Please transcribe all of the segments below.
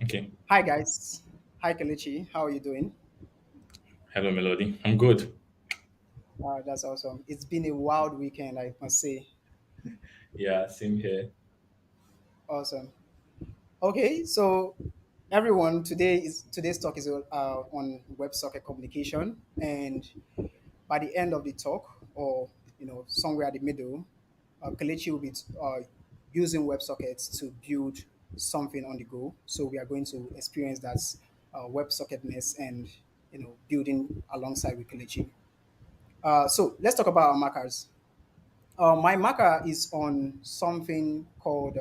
Okay. Hi guys. Hi Kelechi. How are you doing? Hello, Melody. I'm good. That's awesome. It's been a wild weekend, I must say. Yeah, same here. Awesome. Okay, so everyone, today's talk is on WebSocket communication, and by the end of the talk, or somewhere at the middle, Kelechi will be using WebSockets to build something on the go. So we are going to experience that WebSocketness and building alongside with Kelechi. So let's talk about our markers. My marker is on something called,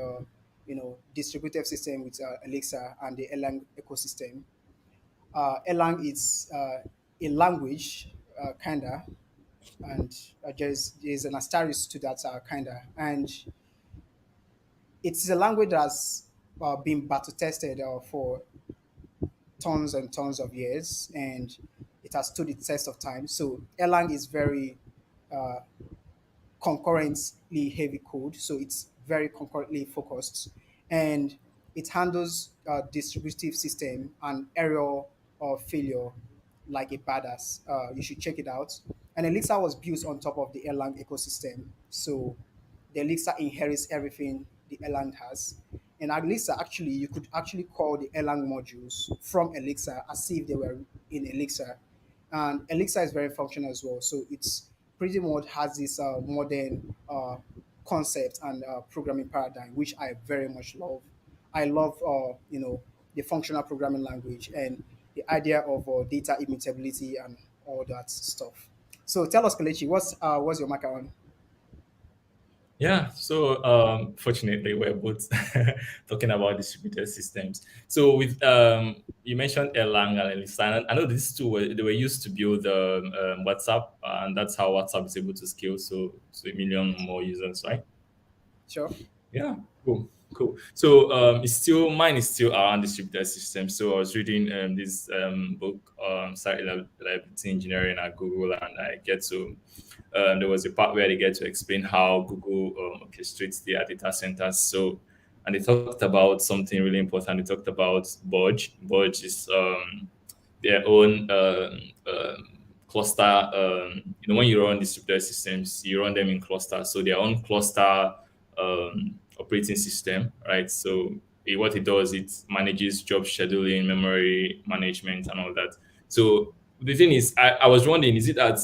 distributive system with Alexa and the Erlang ecosystem. Erlang is a language, kinda, and there's an asterisk to that, kinda, and it's a language that's been battle tested for tons and tons of years, and it has stood the test of time. So Erlang is very uh, concurrently heavy code, so it's very concurrently focused, and it handles distributive system and error or failure like a badass. You should check it out. And Elixir was built on top of the Erlang ecosystem, so the Elixir inherits everything the Erlang has. And Elixir, actually, you could actually call the Erlang modules from Elixir as if they were in Elixir. And Elixir is very functional as well. So it's pretty much has this modern concept and programming paradigm, which I very much love. I love, the functional programming language and the idea of data immutability and all that stuff. So tell us, Kelechi, what's your marker on? Yeah, so fortunately, we're both talking about distributed systems. So with you mentioned Erlang and Elixir. I know these two they were used to build WhatsApp, and that's how WhatsApp is able to scale so a million more users, right? Sure. Yeah, cool. So it's still mine is still around distributed systems. So I was reading this book site reliability engineering at Google, and I get to there was a part where they get to explain how Google orchestrates their data centers. So and they talked about something really important. They talked about Budge. Budge is their own cluster. When you run distributed systems, you run them in clusters. So their own cluster operating system, right? So what it does, it manages job scheduling, memory management, and all that. So the thing is, I was wondering, is it that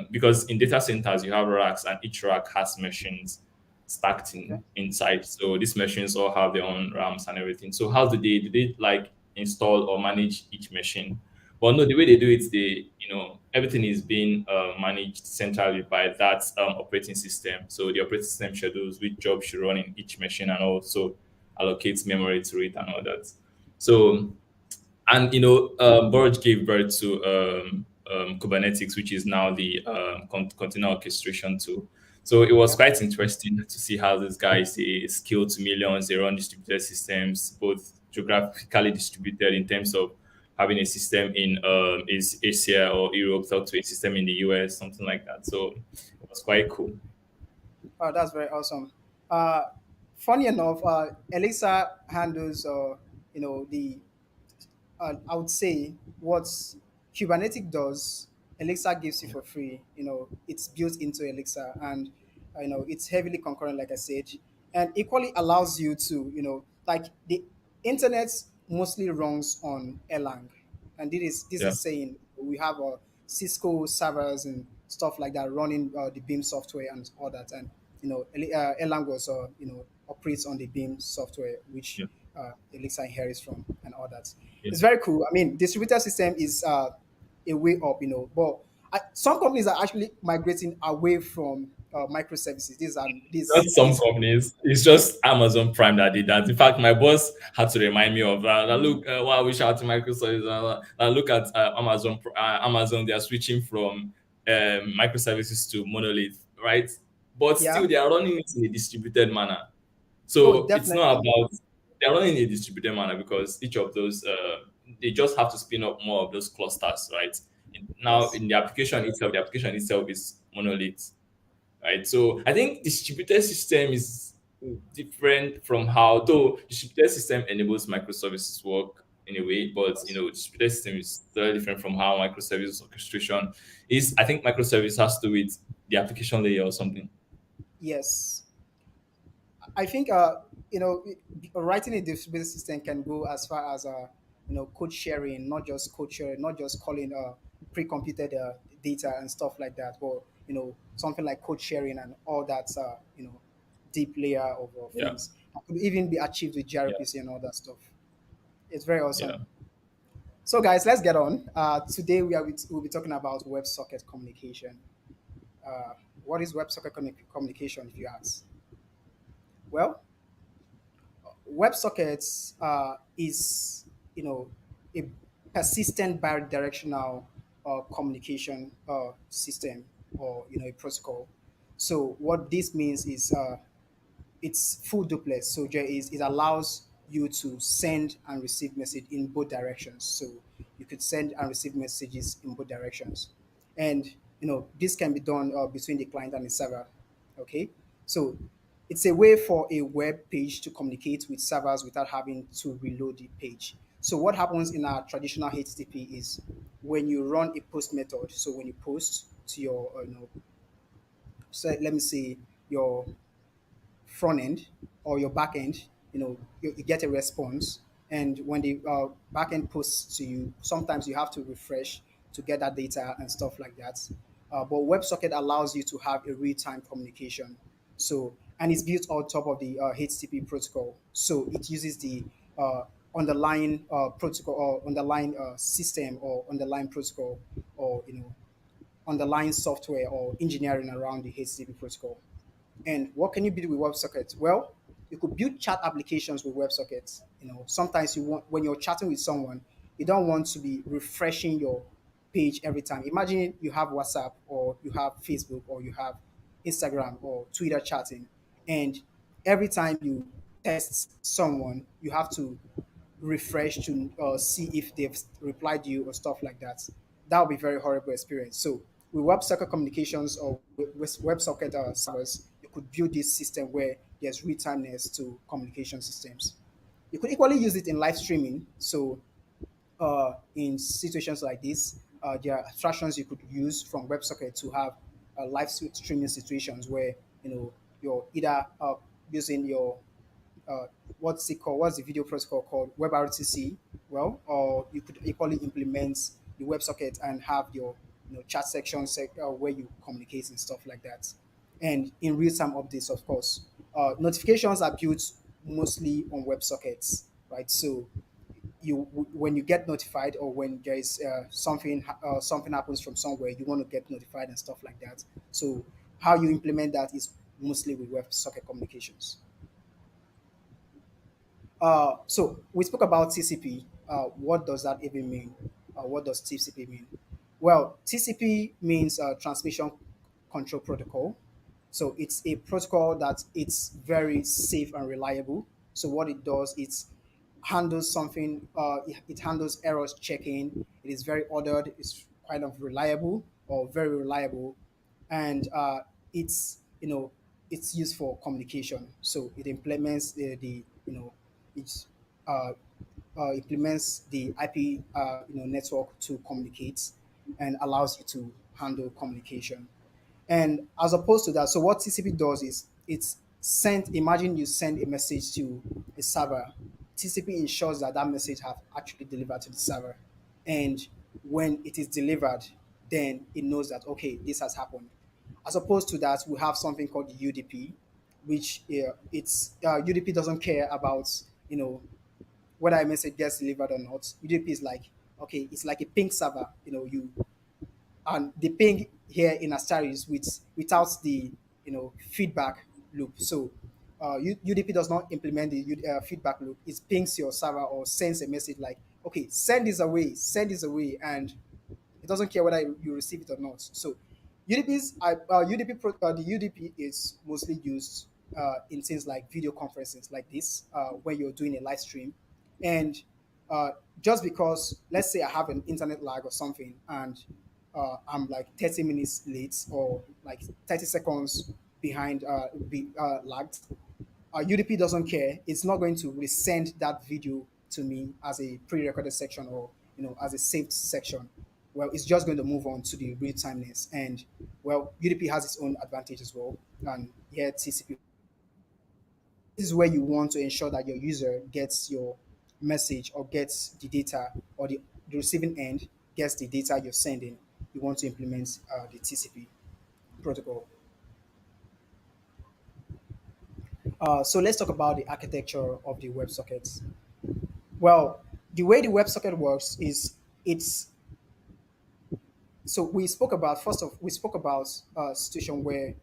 because in data centers you have racks and each rack has machines stacked Okay. inside. So these machines all have their own RAMs and everything. So how do they like install or manage each machine? Well, no, the way they do it, everything is being managed centrally by that operating system. So the operating system schedules which job should run in each machine and also allocates memory to it and all that. So and Borg gave birth to Kubernetes, which is now the container orchestration tool. So it was Yeah. quite interesting to see how these guys they scale to millions. They run distributed systems, both geographically distributed in terms of having a system in is Asia or Europe talk to a system in the US, something like that. So it was quite cool. Oh, that's very awesome. Uh, Funny enough, Elixir handles, the I would say what Kubernetes does, Elixir gives you Yeah, for free. It's built into Elixir, and it's heavily concurrent, like I said, and equally allows you to, like the internet mostly runs on Erlang, and this is yeah, saying we have Cisco servers and stuff like that running the Beam software and all that, and Erlang was operates on the Beam software, which yeah, Elixir inherits from, and all that. yeah. It's very cool. I mean, distributed system is a way up, but some companies are actually migrating away from microservices. Not This some is companies. It's just Amazon Prime that did that. In fact, my boss had to remind me of that. Look, wow, we shout to Microsoft. Look at Amazon. They are switching from microservices to monolith, right? But yeah. still, they are running it in a distributed manner. Oh, So it's not definitely. about they are running in a distributed manner because each of those they just have to spin up more of those clusters, right? Now, Yes. in the application itself is monolith, right? So I think distributed system is different from how though distributed system enables microservices work. in a way, but distributed system is very different from how microservice orchestration is. I think microservice has to do with the application layer or something. Yes, I think writing a distributed system can go as far as code sharing, not just code sharing, not just calling pre-computed data and stuff like that, but something like code sharing and all that deep layer of Yeah, things that could even be achieved with yeah, gRPC and all that stuff. It's very yeah. awesome. So guys, let's get on. Today we'll be talking about WebSocket communication. Uh, what is WebSocket communication, if you ask? Well, WebSockets is a persistent bidirectional communication system, or a protocol. So what this means is it's full duplex. So it allows you to send and receive message in both directions. So you could send and receive messages in both directions, and this can be done between the client and the server. Okay, so it's a way for a web page to communicate with servers without having to reload the page. So what happens in our traditional HTTP is when you run a post method. So when you post to your so let me say your front end or your back end, you get a response. And when the back end posts to you, sometimes you have to refresh to get that data and stuff like that. But WebSocket allows you to have a real time communication. So, and it's built on top of the HTTP protocol. So it uses the underlying protocol or underlying system or underlying protocol or underlying software or engineering around the HTTP protocol. And what can you build with WebSockets? Well, you could build chat applications with WebSockets. Sometimes you want when you're chatting with someone, you don't want to be refreshing your page every time. Imagine you have WhatsApp or you have Facebook or you have Instagram or Twitter chatting, and every time you text someone, you have to refresh to see if they've replied to you or stuff like that. That would be very horrible experience. So with WebSocket communications or with WebSocket servers, you could build this system where there's real-timeness to communication systems. You could equally use it in live streaming. So in situations like this, there are abstractions you could use from WebSocket to have live streaming situations where you're either using your uh, what's it called? What's the video protocol called? WebRTC. Well, or you could equally implement the WebSocket and have your chat section where you communicate and stuff like that. And in real-time updates, of course, notifications are built mostly on WebSockets, right? So when you get notified or when there is something happens from somewhere, you want to get notified and stuff like that. So how you implement that is mostly with WebSocket communications. So we spoke about TCP. What does that even mean? What does TCP mean? Well, TCP means Transmission Control Protocol. So it's a protocol that it's very safe and reliable. So what it does, it handles something. It handles errors checking. It is very ordered. It's kind of reliable or very reliable, and it's used for communication. So it implements the it uh, implements the IP network to communicate and allows you to handle communication. And as opposed to that, so what TCP does is it's sent. Imagine you send a message to a server. TCP ensures that that message have actually delivered to the server, and when it is delivered, then it knows that okay, this has happened. As opposed to that, we have something called the UDP, which it's UDP doesn't care about whether a message gets delivered or not. UDP is like okay, it's like a ping server. You and the ping here in Astaris without the feedback loop. So UDP does not implement the feedback loop. It pings your server or sends a message like, okay, send this away, and it doesn't care whether you receive it or not. So the UDP is mostly used in things like video conferences like this, when you're doing a live stream, and uh, just because let's say I have an internet lag or something, and I'm like 30 minutes late or like 30 seconds behind lagged, UDP doesn't care. It's not going to resend that video to me as a pre-recorded section, or as a saved section, well, it's just going to move on to the real timeness. And well, UDP has its own advantage as well, and here TCP. This is where you want to ensure that your user gets your message, or gets the data, or the receiving end gets the data you're sending. You want to implement the TCP protocol. So let's talk about the architecture of the WebSockets. Well, the way the WebSocket works is, it's so we spoke about, first of we spoke about a situation where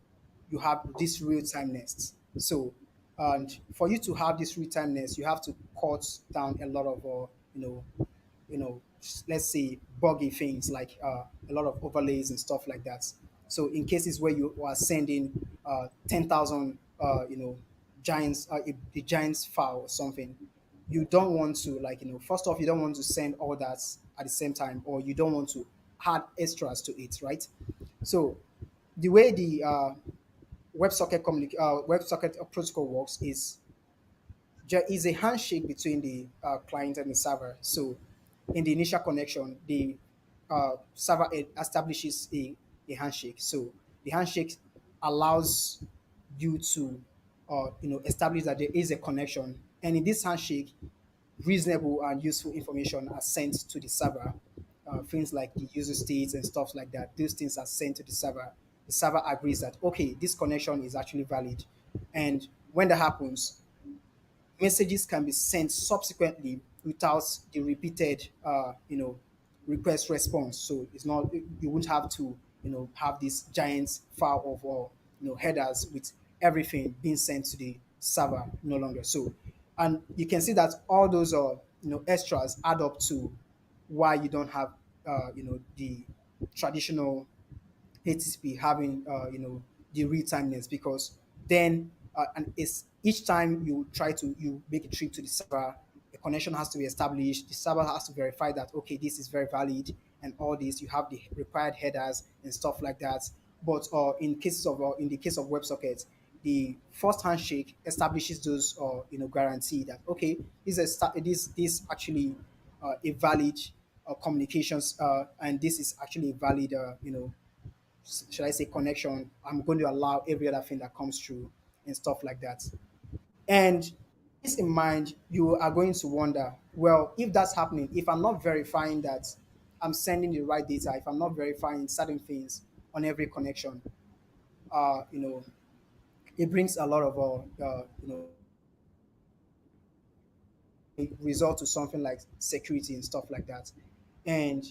you have this real-time nest. So, and for you to have this real-time nest, you have to cut down a lot of let's say buggy things, like a lot of overlays and stuff like that. So in cases where you are sending 10,000 giants, the giants file or something, you don't want to, like, first off, you don't want to send all that at the same time, or you don't want to add extras to it, right? So the way the WebSocket protocol works is, there is a handshake between the client and the server. So, in the initial connection, the server establishes a handshake. So, the handshake allows you to, establish that there is a connection. And in this handshake, reasonable and useful information are sent to the server. Things like the user states and stuff like that. Those things are sent to the server. The server agrees that, okay, this connection is actually valid. And when that happens, messages can be sent subsequently without the repeated request response. So it's not, you won't have to have this giant file of headers with everything being sent to the server no longer. So, and you can see that all those extras add up to why you don't have the traditional HTTP having the real timeness, because then and it's each time you try to you make a trip to the server, a connection has to be established. The server has to verify that, okay, this is very valid, and all this, you have the required headers and stuff like that. But in the case of WebSockets, the first handshake establishes those guarantee that, okay, this actually a valid communications, and this is actually a valid should I say connection. I'm going to allow every other thing that comes through and stuff like that. And this in mind, you are going to wonder, well, if that's happening, if I'm not verifying that I'm sending the right data, if I'm not verifying certain things on every connection, uh, you know, it brings a lot of result to something like security and stuff like that. And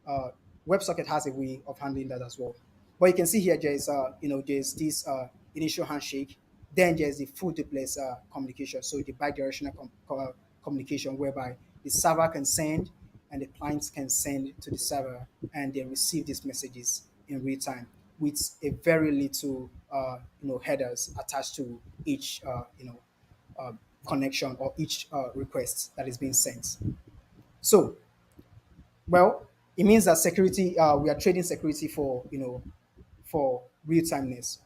uh, WebSocket has a way of handling that as well. But you can see here, there's there's this initial handshake, then there's the full duplex communication, so the bidirectional communication, whereby the server can send and the clients can send to the server, and they receive these messages in real time with a very little headers attached to each uh, connection, or each request that is being sent. So, well, it means that security, we are trading security for for real timeness.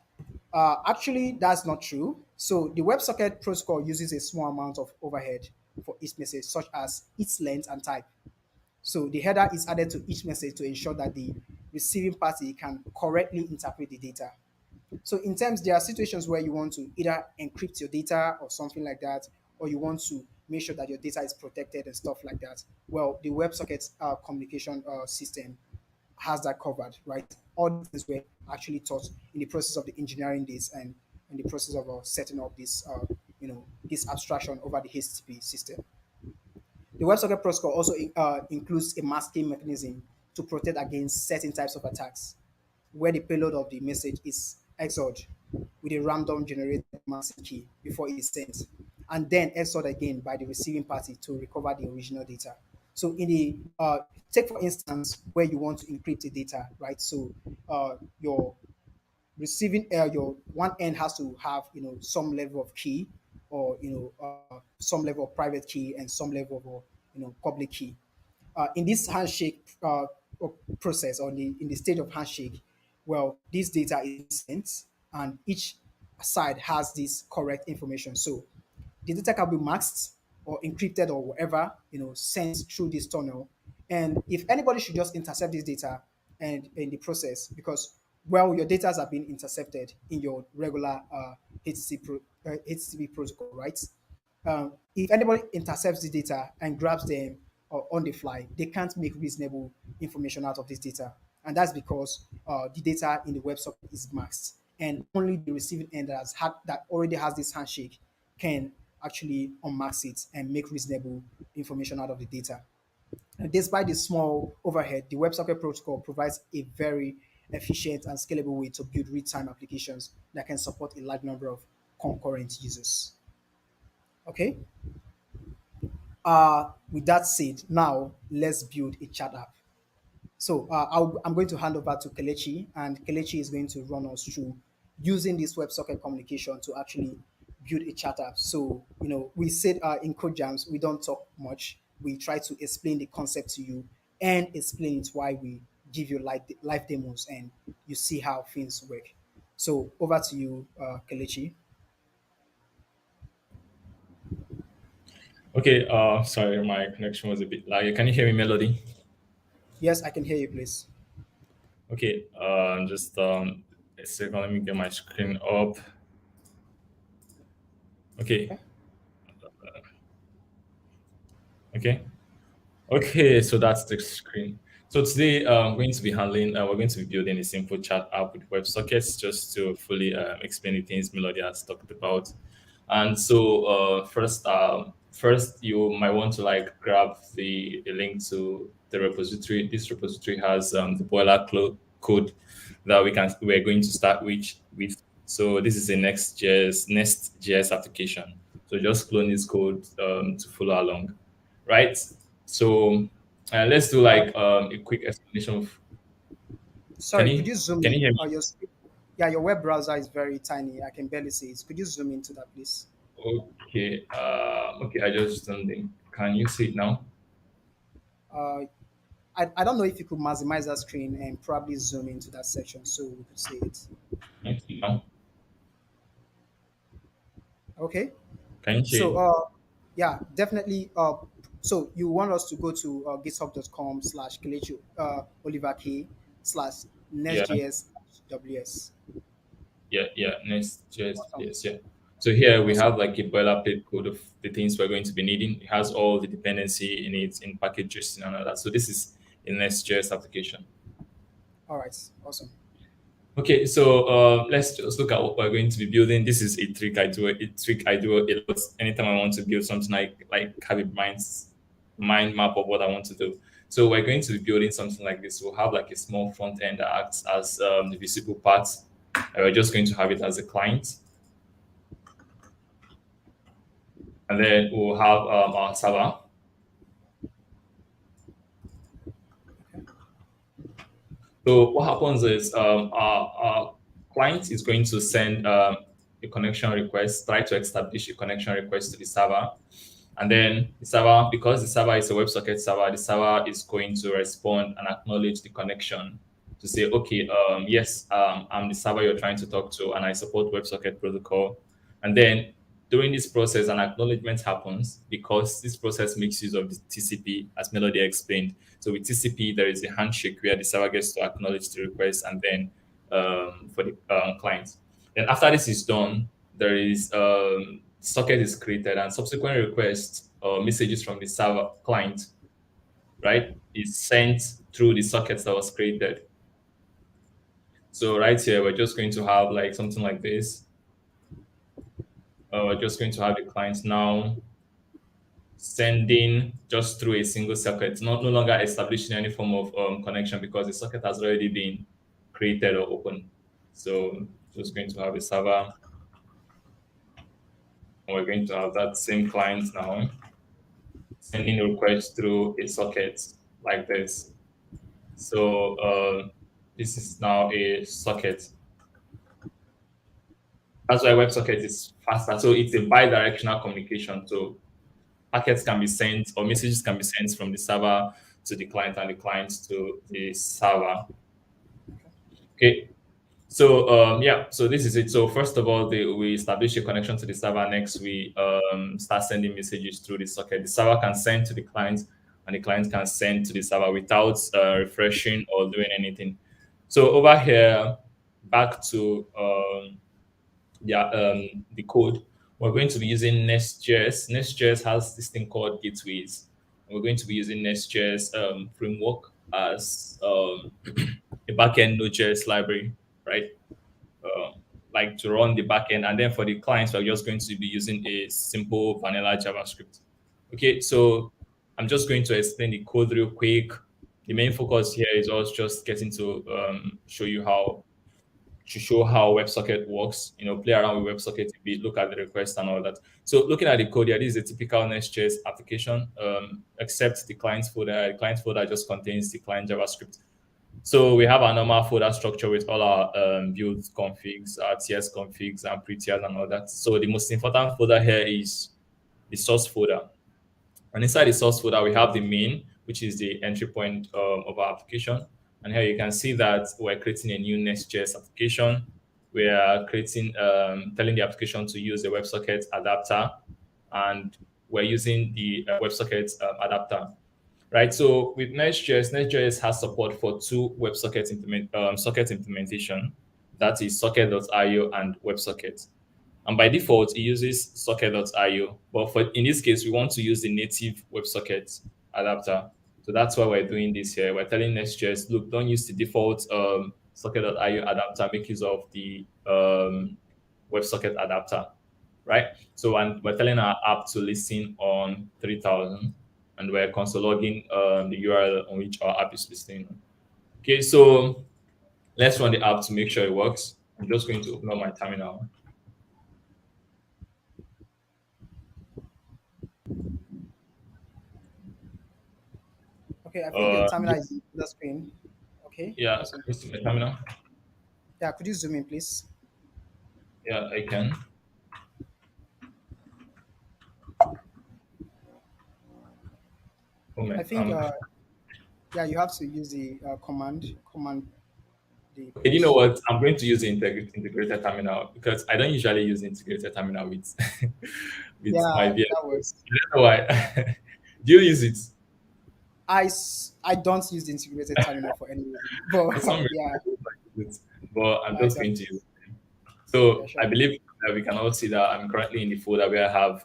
Actually, that's not true. So the WebSocket protocol uses a small amount of overhead for each message, such as its length and type. So the header is added to each message to ensure that the receiving party can correctly interpret the data. So in terms, there are situations where you want to either encrypt your data or something like that, or you want to make sure that your data is protected and stuff like that. Well, the WebSocket communication system has that covered, right? All these things were actually taught in the process of the engineering this, and in the process of setting up this, this abstraction over the HTTP system. The WebSocket protocol also includes a masking mechanism to protect against certain types of attacks, where the payload of the message is XORed with a random generated mask key before it is sent, and then XORed again by the receiving party to recover the original data. So in the take for instance where you want to encrypt the data, right? So your receiving your one end has to have some level of key, or some level of private key, and some level of public key. In this handshake process, or in the stage of handshake, well, this data is sent, and each side has this correct information. So the data can be masked, or encrypted or whatever, sent through this tunnel. And if anybody should just intercept this data and in the process, because well, your data have been intercepted in your regular HTTP protocol, right? If anybody intercepts the data and grabs them on the fly, they can't make reasonable information out of this data. And that's because the data in the WebSocket is masked. And only the receiving end that already has this handshake can actually unmask it and make reasonable information out of the data. And despite the small overhead, the WebSocket protocol provides a very efficient and scalable way to build real-time applications that can support a large number of concurrent users. Okay. With that said, now let's build a chat app. So I'm going to hand over to Kelechi, and Kelechi is going to run us through using this WebSocket communication to actually build a chat app. So, we said in Code Jams, we don't talk much. We try to explain the concept to you and explain it why we give you live demos and you see how things work. So, over to you, Kelechi. Okay, sorry, my connection was a bit laggy. Can you hear me, Melody? Yes, I can hear you, please. Okay, just a second, let me get my screen up. Okay, Okay. okay. Okay, so that's the screen. So today I'm going to be we're going to be building a simple chat app with WebSockets just to fully explain the things Melody has talked about. And so first you might want to like grab the link to the repository. This repository has the code that we're going to start with. So this is a Nestjs application. So just clone this code to follow along, right? So let's do Uh, like a quick explanation of. Can Sorry, could you you zoom can you in? hear me? Yeah, your web browser is very tiny. I can barely see it. Could you zoom into that, please? Okay. Okay. I just don't think. Can you see it now? Uh, I don't know if you could maximize that screen and probably zoom into that section so we could see it. Can you see it now? Okay. Can you see So, it? yeah, definitely. So you want us to go to github.com/Kelechi Oliver K slash Yeah. Nestjs WS. Yeah. Next, just Awesome. yes, yeah. So here we Awesome. have like a boilerplate code of the things we're going to be needing. It has all the dependency in it, in packages and all that. So this is a Nest.js application. All right. Awesome. Okay, so let's just look at what we're going to be building. This is a trick I do. A trick I do a lot anytime I want to build something like have a mind map of what I want to do. So we're going to be building something like this. We'll have like a small front end that acts as the visible part. And we're just going to have it as a client, and then we'll have our server. So what happens is our client is going to send a connection request, try to establish a connection request to the server. And then the server, because the server is a WebSocket server, the server is going to respond and acknowledge the connection to say, okay, yes, I'm the server you're trying to talk to, and I support WebSocket protocol. And then during this process, an acknowledgement happens because this process makes use of the TCP, as Melody explained. So with TCP, there is a handshake where the server gets to acknowledge the request, and then for the client. Then after this is done, there is socket is created, and subsequent requests or messages from the server client, right, is sent through the socket that was created. So right here, we're just going to have like something like this. We're just going to have the client now sending just through a single socket, not no longer establishing any form of connection because the socket has already been created or open. So just going to have a server, and we're going to have that same client now sending a request through a socket like this. So this is now a socket. That's why WebSocket is faster. So it's a bi-directional communication. So packets can be sent or messages can be sent from the server to the client and the client to the server. Okay. So yeah, so this is it. So first of all, we establish a connection to the server. Next, we start sending messages through the socket. The server can send to the client, and the client can send to the server without refreshing or doing anything. So over here, back to the code, we're going to be using Nestjs. Nestjs has this thing called gateways. We're going to be using Nestjs framework as a backend Node.js library, right? um, like to run the backend. And then for the clients, we're just going to be using a simple vanilla JavaScript. Okay, so I'm just going to explain the code real quick. The main focus here is us just getting to show how WebSocket works. Play around with WebSocket a bit, look at the request and all that. So looking at the code here, this is a typical Nest.js application, except the client folder. The client folder just contains the client JavaScript. So we have our normal folder structure with all our build configs, our TS configs, and pre-tiers and all that. So the most important folder here is the source folder. And inside the source folder, we have the main, which is the entry point of our application. And here you can see that we're creating a new Nest.js application. We are creating, telling the application to use the WebSocket adapter, and we're using the WebSocket adapter, right? So with Nestjs, Nestjs has support for two socket implementation. That is socket.io and WebSocket. And by default, it uses socket.io. But in this case, we want to use the native WebSocket adapter. So that's why we're doing this here. We're telling Nestjs, look, don't use the default socket.io adapter. Make use of the WebSocket adapter, right? So and we're telling our app to listen on 3000, and we're console logging the URL on which our app is listening. Okay, so let's run the app to make sure it works. I'm just going to open up my terminal. Okay, I think your terminal Yeah, is on the screen. Okay, yeah, can awesome. you see my terminal? Yeah, could you zoom in, please? Yeah, I can. I Moment. think yeah, you have to use the command the Okay, you know plus. what? I'm going to use the integrated terminal because I don't usually use the integrated terminal with with my Yeah, that VS Code. works. I don't know why. Do you use it? I don't use the integrated terminal for any reason, but For some reason, yeah, I don't like it, but I'm I just don't. going to use it. Yeah, So I sure. believe that we can all see that I'm currently in the folder where I have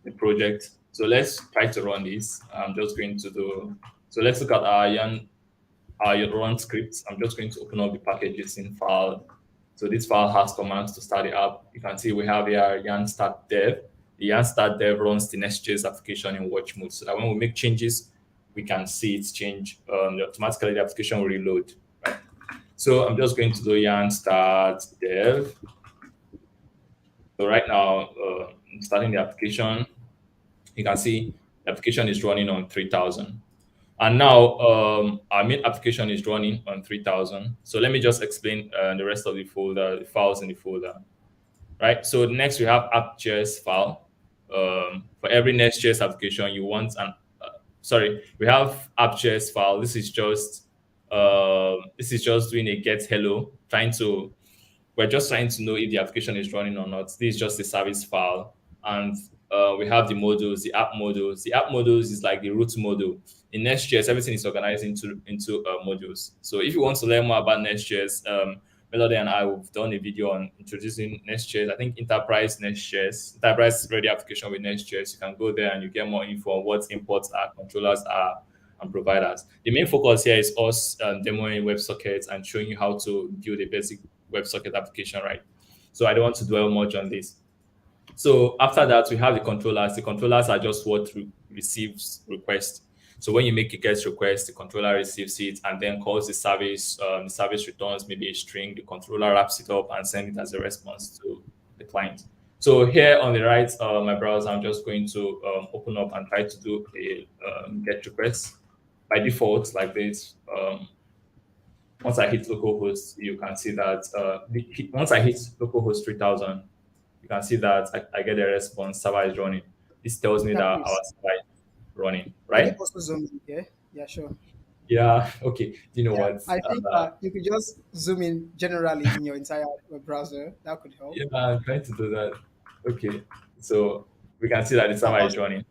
the project. So let's try to run this. I'm just going to do. So let's look at our run scripts. I'm just going to open up the packages in file. So this file has commands to start the app. You can see we have here yarn start dev. The yarn start dev runs the Nest.js application in watch mode, so that when we make changes, we can see it change. Automatically, the application will reload. Right. So I'm just going to do yarn start dev. So right now, starting the application, you can see the application is running on 3000. And now our main application is running on 3000. So let me just explain the rest of the folder, the files in the folder, right? So next we have app.js file. For every Nest.js application, you want an sorry, we have app.js file. This is just doing a get hello, trying to we're just trying to know if the application is running or not. This is just a service file. And we have the modules, the app modules. The app modules is like the root module. In Nest.js, everything is organized into modules. So if you want to learn more about Nest.js, Melody and I have done a video on introducing Nest.js. I think Enterprise Nest.js, Enterprise Ready Application with Nest.js. You can go there and you get more info on what imports are, controllers are, and providers. The main focus here is us demoing WebSockets and showing you how to build a basic WebSocket application, right? So I don't want to dwell much on this. So after that, we have the controllers. The controllers are just what receives request. So when you make a GET request, the controller receives it and then calls the service. The service returns maybe a string. The controller wraps it up and sends it as a response to the client. So here on the right, my browser, I'm just going to open up and try to do a GET request. By default, like this, once I hit localhost, you can see that once I hit localhost 3000, you can see that I get a response. Server is running. This tells me Yeah, that our please. server is running, Could you right? also zoom in here? Yeah, sure. Yeah. Okay. You know Yeah, what? I think you could just zoom in generally in your entire web browser. That could help. Yeah, I'm trying to do that. Okay. So we can see that the server is Awesome. running,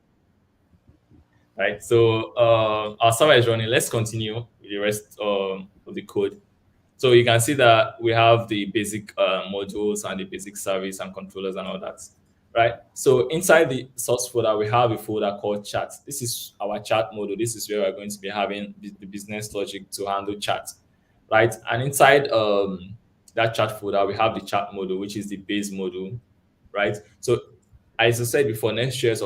right? So our server is running. Let's continue with the rest of the code. So you can see that we have the basic modules and the basic service and controllers and all that, right? So inside the source folder, we have a folder called chat. This is our chat module. This is where we're going to be having the business logic to handle chat, right? And inside that chat folder, we have the chat module, which is the base module, right? So as I said before, Nestjs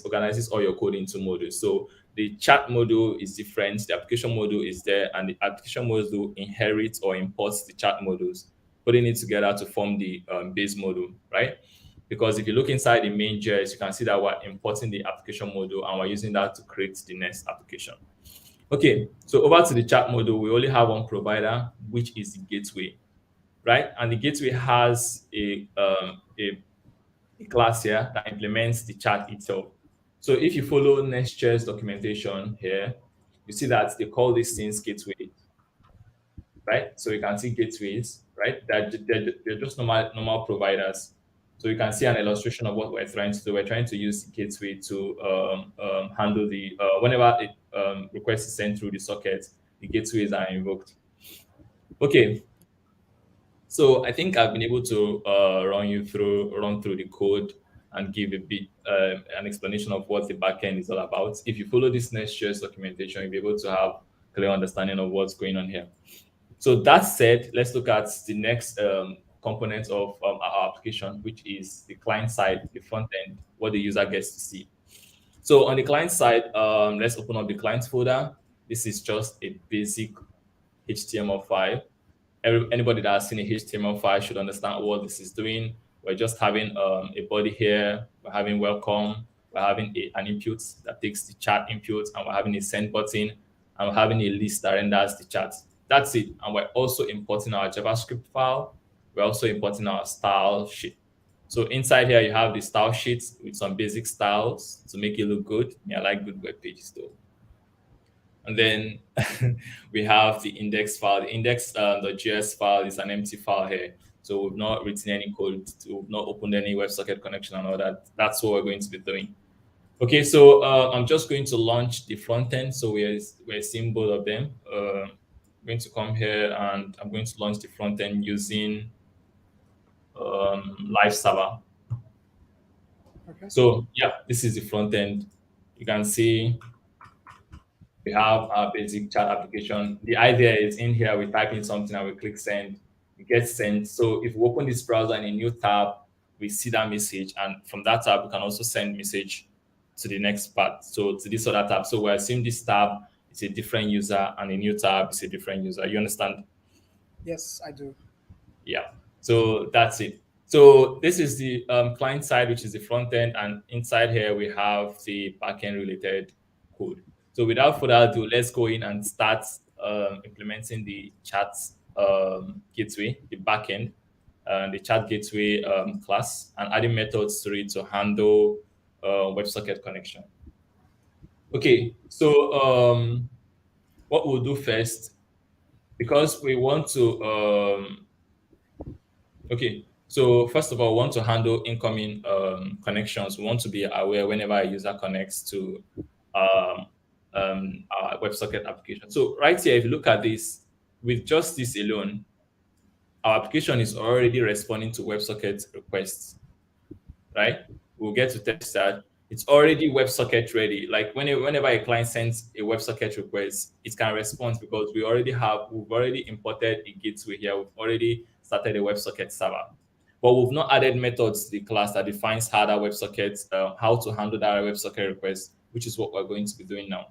organizes all your code into modules. So the chat module is different, the application module is there, and the application module inherits or imports the chat modules, putting it together to form the base module, right? Because if you look inside the main JS, you can see that we're importing the application module and we're using that to create the next application. Okay, so over to the chat module, we only have one provider, which is the gateway, right? And the gateway has a class here that implements the chat itself. So if you follow Nestjs documentation here, you see that they call these things gateway, right? So you can see gateways, right? They're just normal providers. So you can see an illustration of what we're trying to do. We're trying to use the gateway to handle the whenever a request is sent through the socket, the gateways are invoked. Okay, so I think I've been able to run through the code and give a bit an explanation of what the backend is all about. If you follow this Nest.js documentation, you'll be able to have clear understanding of what's going on here. So that said, let's look at the next component of our application, which is the client side, the front end, what the user gets to see. So on the client side, let's open up the client folder. This is just a basic HTML file. Anybody that has seen a HTML file should understand what this is doing. We're just having a body here. We're having welcome. We're having an input that takes the chat input, and we're having a send button, and we're having a list that renders the chat. That's it. And we're also importing our JavaScript file. We're also importing our style sheet. So inside here, you have the style sheets with some basic styles to make it look good. Yeah, I like good web pages though. And then we have the index file. The index.js file is an empty file here. So we've not written any code, we've not opened any WebSocket connection and all that. That's what we're going to be doing. Okay, so I'm just going to launch the front end. So we're seeing both of them. I'm going to come here and I'm going to launch the front end using live server. Okay. So yeah, this is the front end. You can see we have our basic chat application. The idea is in here, we type in something and we click send, it gets sent. So if we open this browser in a new tab, we see that message. And from that tab, we can also send message to the next part. So to this other tab. So we're seeing this tab, it's a different user, and a new tab is a different user. You understand? Yes, I do. Yeah. So that's it. So this is the client side, which is the front end, and inside here we have the backend related code. So without further ado, let's go in and start implementing the chat gateway, the backend, the chat gateway class, and adding methods to it to handle WebSocket connection. Okay, so what we'll do first, because we want to okay, so first of all, we want to handle incoming connections. We want to be aware whenever a user connects to um, our WebSocket application. So right here, if you look at this, with just this alone, our application is already responding to WebSocket requests, right? We'll get to test that. It's already WebSocket ready. Like whenever a client sends a WebSocket request, it can respond because we've already imported a gateway here. We've already started a WebSocket server, but we've not added methods to the class that defines how to handle that WebSocket request, which is what we're going to be doing now.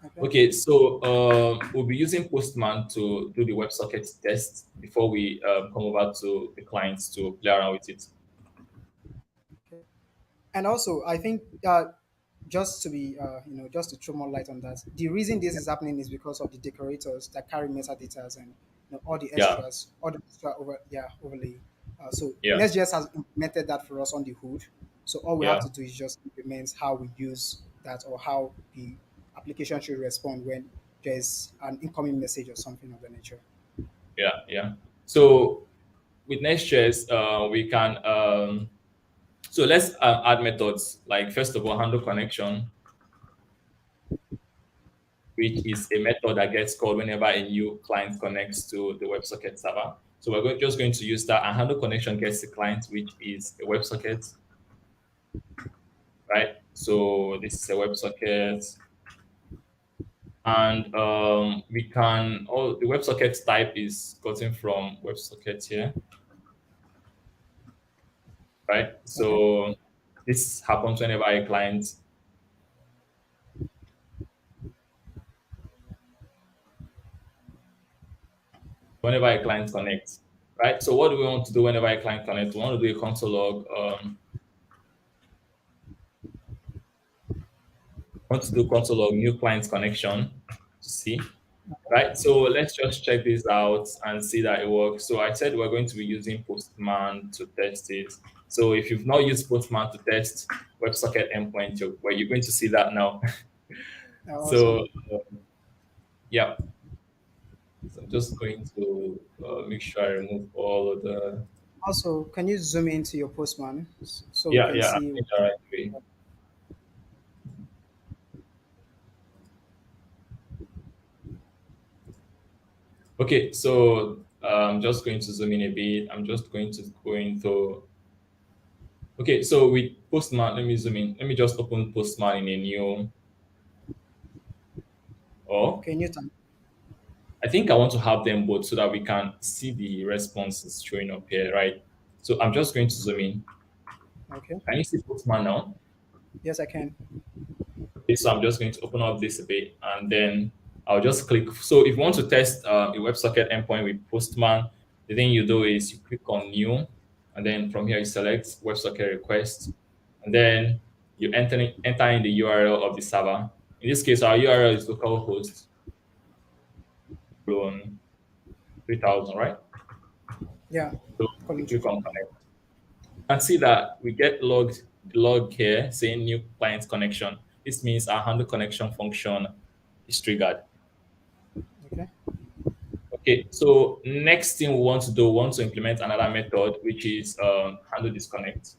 Okay. Okay, so we'll be using Postman to do the WebSocket test before we come over to the clients to play around with it. And also, I think just to be, just to throw more light on that, the reason this is happening is because of the decorators that carry metadata and all the Yeah, extras, all the extra overlay. So yeah, Nestjs has implemented that for us on the hood. So all we have yeah. to do is just implement how we use that or how the application should respond when there's an incoming message or something of the nature. Yeah, yeah. So with Nestjs, we can so let's add methods like first of all handle connection, which is a method that gets called whenever a new client connects to the WebSocket server. So just going to use that, and handle connection gets the client, which is a WebSocket, right? So this is a WebSocket, and we can all the WebSocket type is gotten from WebSocket here, right? Okay. So this happens whenever a client connects, right? So what do we want to do whenever a client connects? We want to do a console log. Want to do console log new client connection to see, right? So let's just check this out and see that it works. So I said we're going to be using Postman to test it. So if you've not used Postman to test WebSocket endpoint, you're going to see that now. Awesome. So yeah, so I'm just going to make sure I remove all of the. Also, can you zoom into your postman so we Yeah, can yeah, I'm see? doing the right way. Okay, so I'm just going to zoom in a bit. I'm just going to go into. Okay, so with Postman, let me zoom in. Let me just open Postman in a new. Or Okay, Newton. I think I want to have them both so that we can see the responses showing up here, right? So I'm just going to zoom in. Okay. Can you see Postman now? Yes, I can. Okay, so I'm just going to open up this a bit and then I'll just click. So if you want to test a WebSocket endpoint with Postman, the thing you do is you click on New, and then from here you select WebSocket request, and then you enter in the URL of the server. In this case, our URL is localhost 3000, right? Yeah. So we Colin click Churchill. on connect. And see that we get log here saying new client connection. This means our handle connection function is triggered. Okay. Okay, so next thing we want to do, we want to implement another method, which is handle disconnect.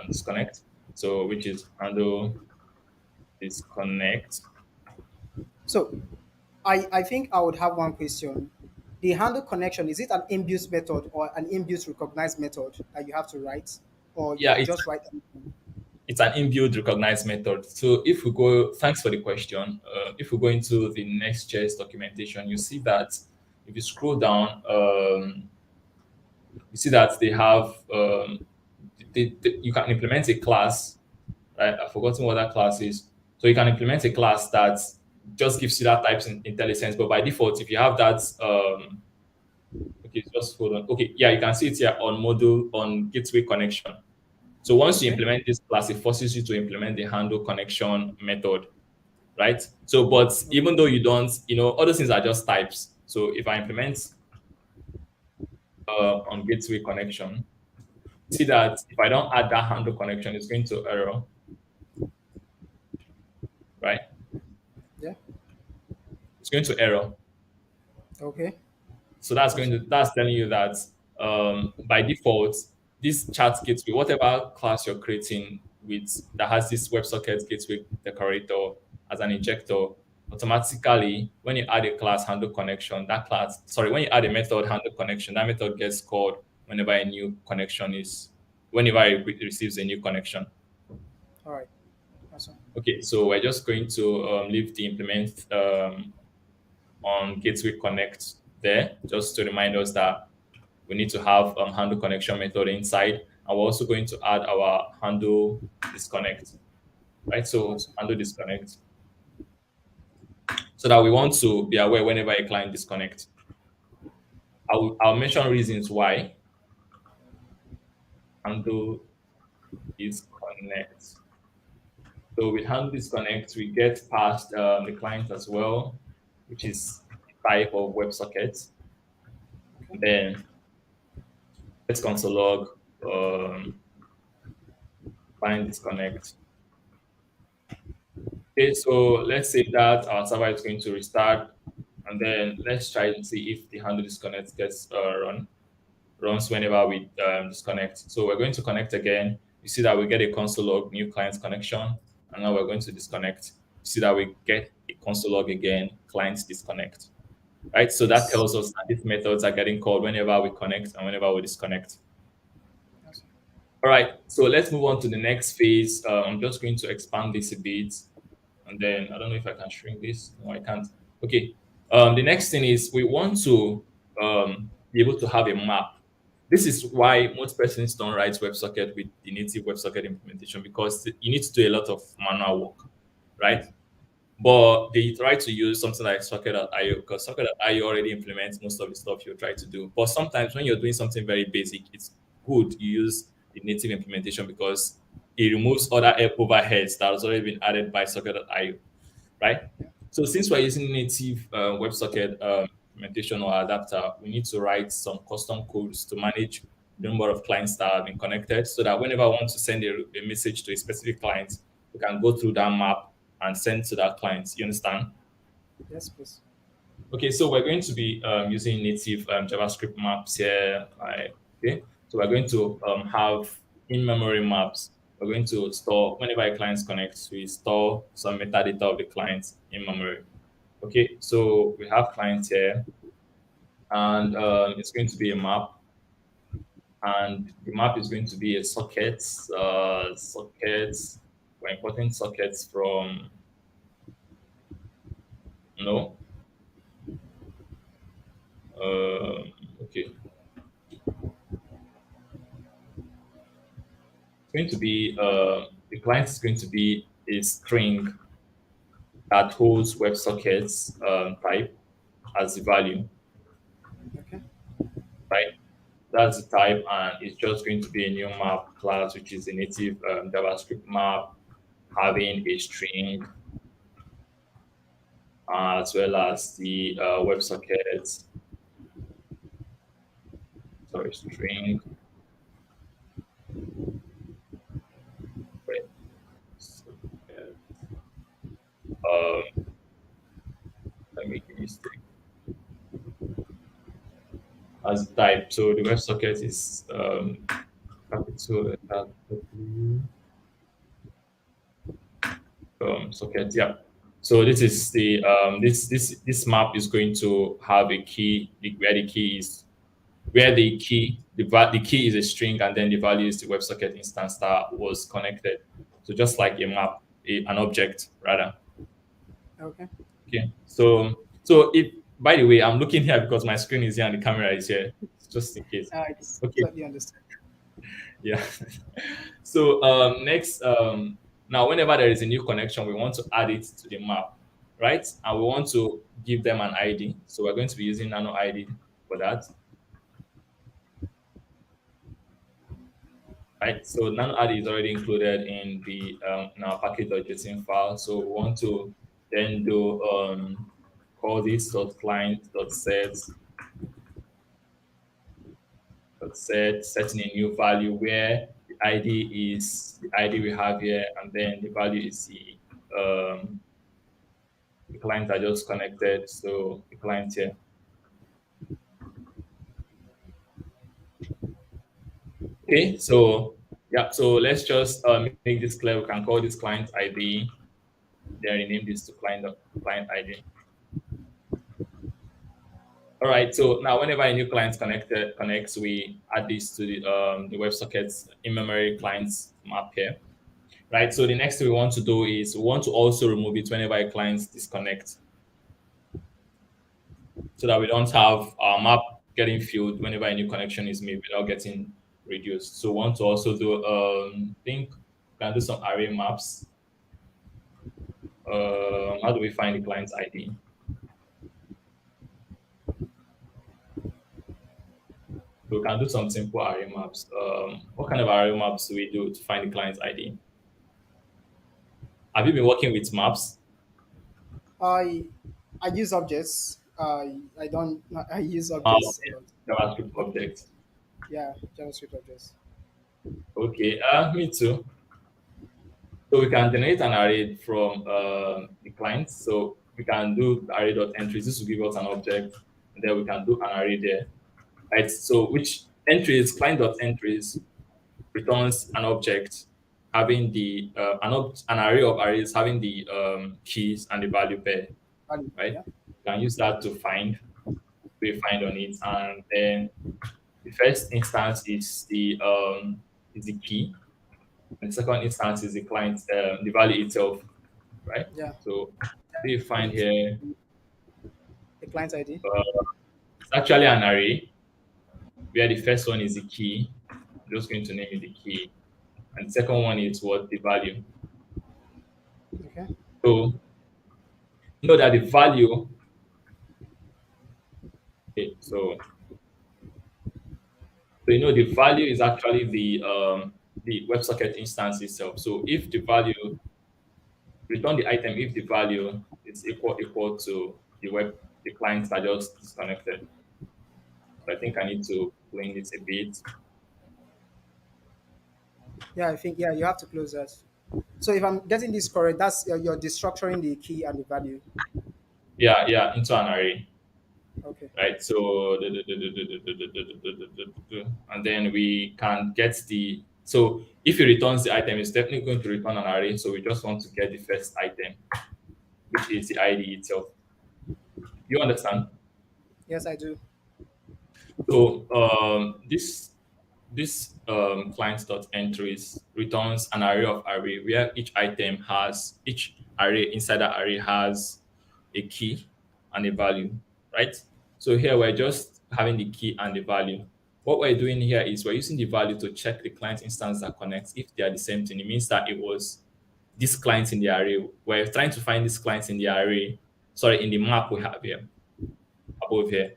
Disconnect. So which is handle disconnect. So I think I would have one question. The handle connection, is it an inbuilt method or an inbuilt recognized method that you have to write? Or you Yeah, can just write anything? it's an inbuilt recognized method. So if we go, thanks for the question. If we go into the Nestjs documentation, you see that if you scroll down, you see that they have you can implement a class, right? I've forgotten what that class is. So you can implement a class that just gives you that types in IntelliSense, but by default, if you have that, okay, just hold on. Okay, yeah, you can see it here on module on gateway connection. So once you Okay. implement this class, it forces you to implement the handle connection method, right? So, but even though you don't, other things are just types. So if I implement on gateway connection, see that if I don't add that handle connection, it's going to error, right? Yeah. It's going to error. Okay. So Awesome. that's telling you that by default, this chat gateway, whatever class you're creating with that has this WebSocket gateway decorator as an injector, automatically when you add a class handle connection, when you add a method handle connection, that method gets called whenever it receives a new connection. All right. Awesome. Okay, so we're just going to leave the implement on Gateway Connect there, just to remind us that we need to have handle connection method inside. And we're also going to add our handle disconnect, right? So Awesome. handle disconnect, so that we want to be aware whenever a client disconnect. I'll mention reasons why handle disconnect. So with handle disconnect, we get past the client as well, which is the type of WebSocket. Okay. And then let's console log client disconnect. Okay, so let's say that our server is going to restart and then let's try and see if the handle disconnect gets runs whenever we disconnect. So we're going to connect again. You see that we get a console log, new client connection, and now we're going to disconnect. You see that we get a console log again, client disconnect. Right? So that Yes. tells us that these methods are getting called whenever we connect and whenever we disconnect. Yes. All right, so let's move on to the next phase. I'm just going to expand this a bit, and then I don't know if I can shrink this. No, I can't. Okay. The next thing is we want to be able to have a map. This is why most persons don't write WebSocket with the native WebSocket implementation because you need to do a lot of manual work, right? But they try to use something like Socket.io because Socket.io already implements most of the stuff you try to do. But sometimes when you're doing something very basic, it's good you use the native implementation because it removes other overheads that has already been added by Socket.io, right? So since we're using native WebSocket implementation or adapter, we need to write some custom codes to manage the number of clients that have been connected so that whenever I want to send a message to a specific client, we can go through that map and send to that client. You understand? Yes, please. Okay, so we're going to be using native JavaScript maps here. Okay, so we're going to have in-memory maps. We're going to store whenever a client connects, we store some metadata of the client in memory. Okay, so we have clients here, and it's going to be a map, and the map is going to be a sockets. Sockets. We're importing sockets from no. Okay, it's going to be the client is going to be a string that holds WebSockets type as the value, Okay. right? That's the type, and it's just going to be a new map class, which is a native JavaScript map having a string as well as the WebSockets. Sorry, string. Wait, socket, um, let me give you string as the type. So the WebSocket is capital letter W socket. Yeah. So this is the this map is going to have a key where the key is where the key is a string and then the value is the WebSocket instance that was connected. So just like a map, an object rather. Okay. Okay. So if by the way, I'm looking here because my screen is here and the camera is here, just in case. I just Okay. totally understand. Yeah. So next, now whenever there is a new connection, we want to add it to the map, right? And we want to give them an ID. So we're going to be using nano ID for that, right? So nano ID is already included in the in our package.json file. So we want to then do call this dot client dot set setting a new value where the ID is the ID we have here, and then the value is the client are just connected. So the client here. Okay, so yeah, so let's just make this clear. We can call this client ID, then rename this to client ID. All right, so now whenever a new client connects, we add this to the WebSockets in-memory clients map here. Right. So the next thing we want to do is we want to also remove it whenever a client disconnects, so that we don't have our map getting filled whenever a new connection is made without getting reduced. So we want to also do think we can do some array maps. How do we find the client's ID? So we can do some simple array maps. What kind of array maps do we do to find the client's ID? Have you been working with maps? I I use objects. I don't. I use objects a Okay. lot. JavaScript But objects. yeah, JavaScript objects. Okay. Me too. So we can generate an array from the client. So we can do array dot entries. This will give us an object, and then we can do an array there, right? So which entries, client dot entries returns an object having the an array of arrays having the keys and the value pair, Value. right? Yeah. You can use that to find, we find on it, and then the first instance is the key, and the second instance is the client, the value itself, right? Yeah. So we find here The client ID. it's actually an array where the first one is the key. I'm just going to name it the key, and the second one is what the value. Okay. So know that the value. Okay, so you know the value is actually the WebSocket instance itself. So if the value return the item if the value is equal to the client that just disconnected. So I think I need to clean this a bit. Yeah, I think you have to close that. So if I'm getting this correct, that's you're destructuring the key and the value. Yeah, yeah, into an array, Okay. right? So and then we can get the so if it returns the item, it's definitely going to return an array. So we just want to get the first item, which is the ID itself. You understand? Yes, I do. So this client dot entries returns an array of array where each array inside that array has a key and a value, right? So here we're just having the key and the value. What we're doing here is we're using the value to check the client instance that connects. If they are the same thing, it means that it was this client in the array. We're trying to find this client in the array, sorry, in the map we have here above here.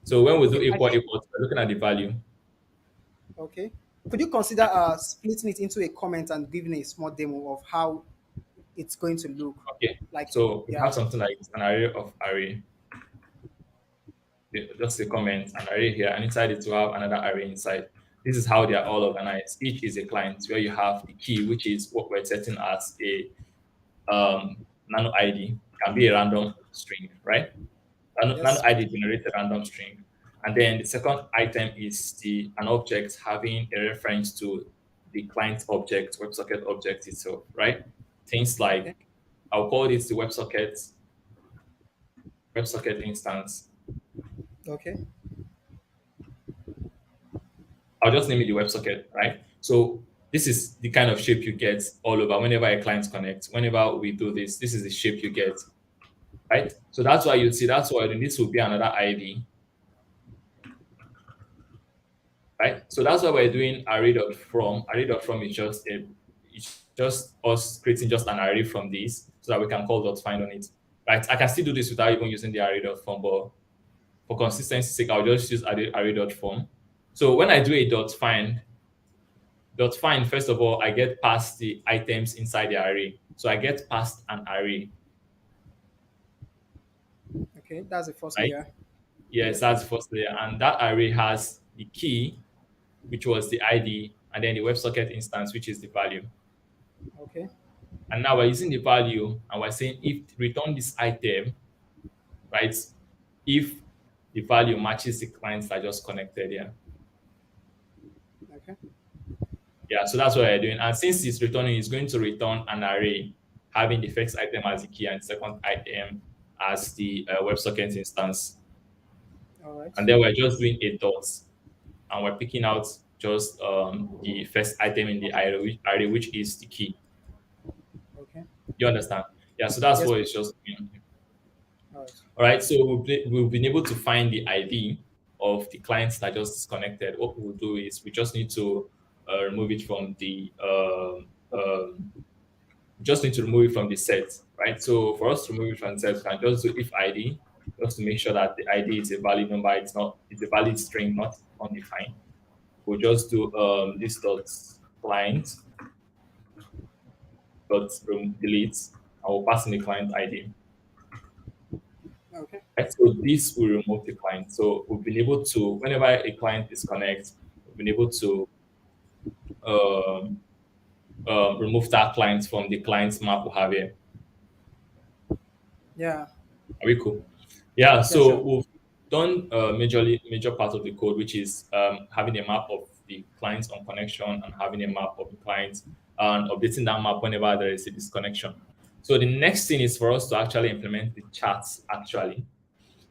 So when we do Okay. I equal think equal, we're looking at the value. okay. Could you consider splitting it into a comment and giving a small demo of how it's going to look Okay, like? so we Yeah. have something like an array of array. Just a comment, an array here, and inside it to have another array inside. This is how they are all organized. Each is a client where you have the key, which is what we're setting as a nano ID. Can be a random string, right? Nano Yes. ID generates a random string, and then the second item is the an object having a reference to the client object, WebSocket object itself, right? Things like Okay. I'll call this the WebSocket instance. Okay. I'll just name it the WebSocket, right? So this is the kind of shape you get all over whenever a client connects. Whenever we do this, this is the shape you get, right? So that's why you see that's why this will be another ID, right? So that's why we're doing array.from. Array.from is just it's just us creating just an array from this so that we can call dot find on it, right? I can still do this without even using the array.from, but for consistency's sake, I'll just use array.from. So when I do a dot find, first of all, I get past the items inside the array. So I get past an array, Okay. That's the first right? layer. Yes, Yes. that's the first layer. And that array has the key, which was the ID, and then the WebSocket instance, which is the value. Okay. And now we're using the value and we're saying if return this item, right? If the value matches the clients that just connected here. Okay. Yeah, so that's what we're doing. And since it's returning, it's going to return an array having the first item as the key and second item as the WebSocket instance. All right. And then we're just doing a dot and we're picking out just the first item in the array, which is the key. Okay. You understand? Yeah, so that's Yes. what it's just doing. All right. All right, so we've been able to find the ID of the clients that just disconnected. What we'll do is we just need to remove it from the just need to remove it from the set, right? So for us to remove it from the set, we can just do if ID, just to make sure that the ID is a valid number. It's a valid string, not undefined. We'll just do this dot client dot delete, and we'll pass in the client ID. Okay. Right? So this will remove the client. So we've been able to, whenever a client disconnects, we've been able to um, remove that client from the client's map we have here. Yeah. Are we cool? Yeah, Yeah. so Sure. we've done major part of the code, which is having a map of the clients on connection and having a map of the clients and updating that map whenever there is a disconnection. So the next thing is for us to actually implement the charts actually,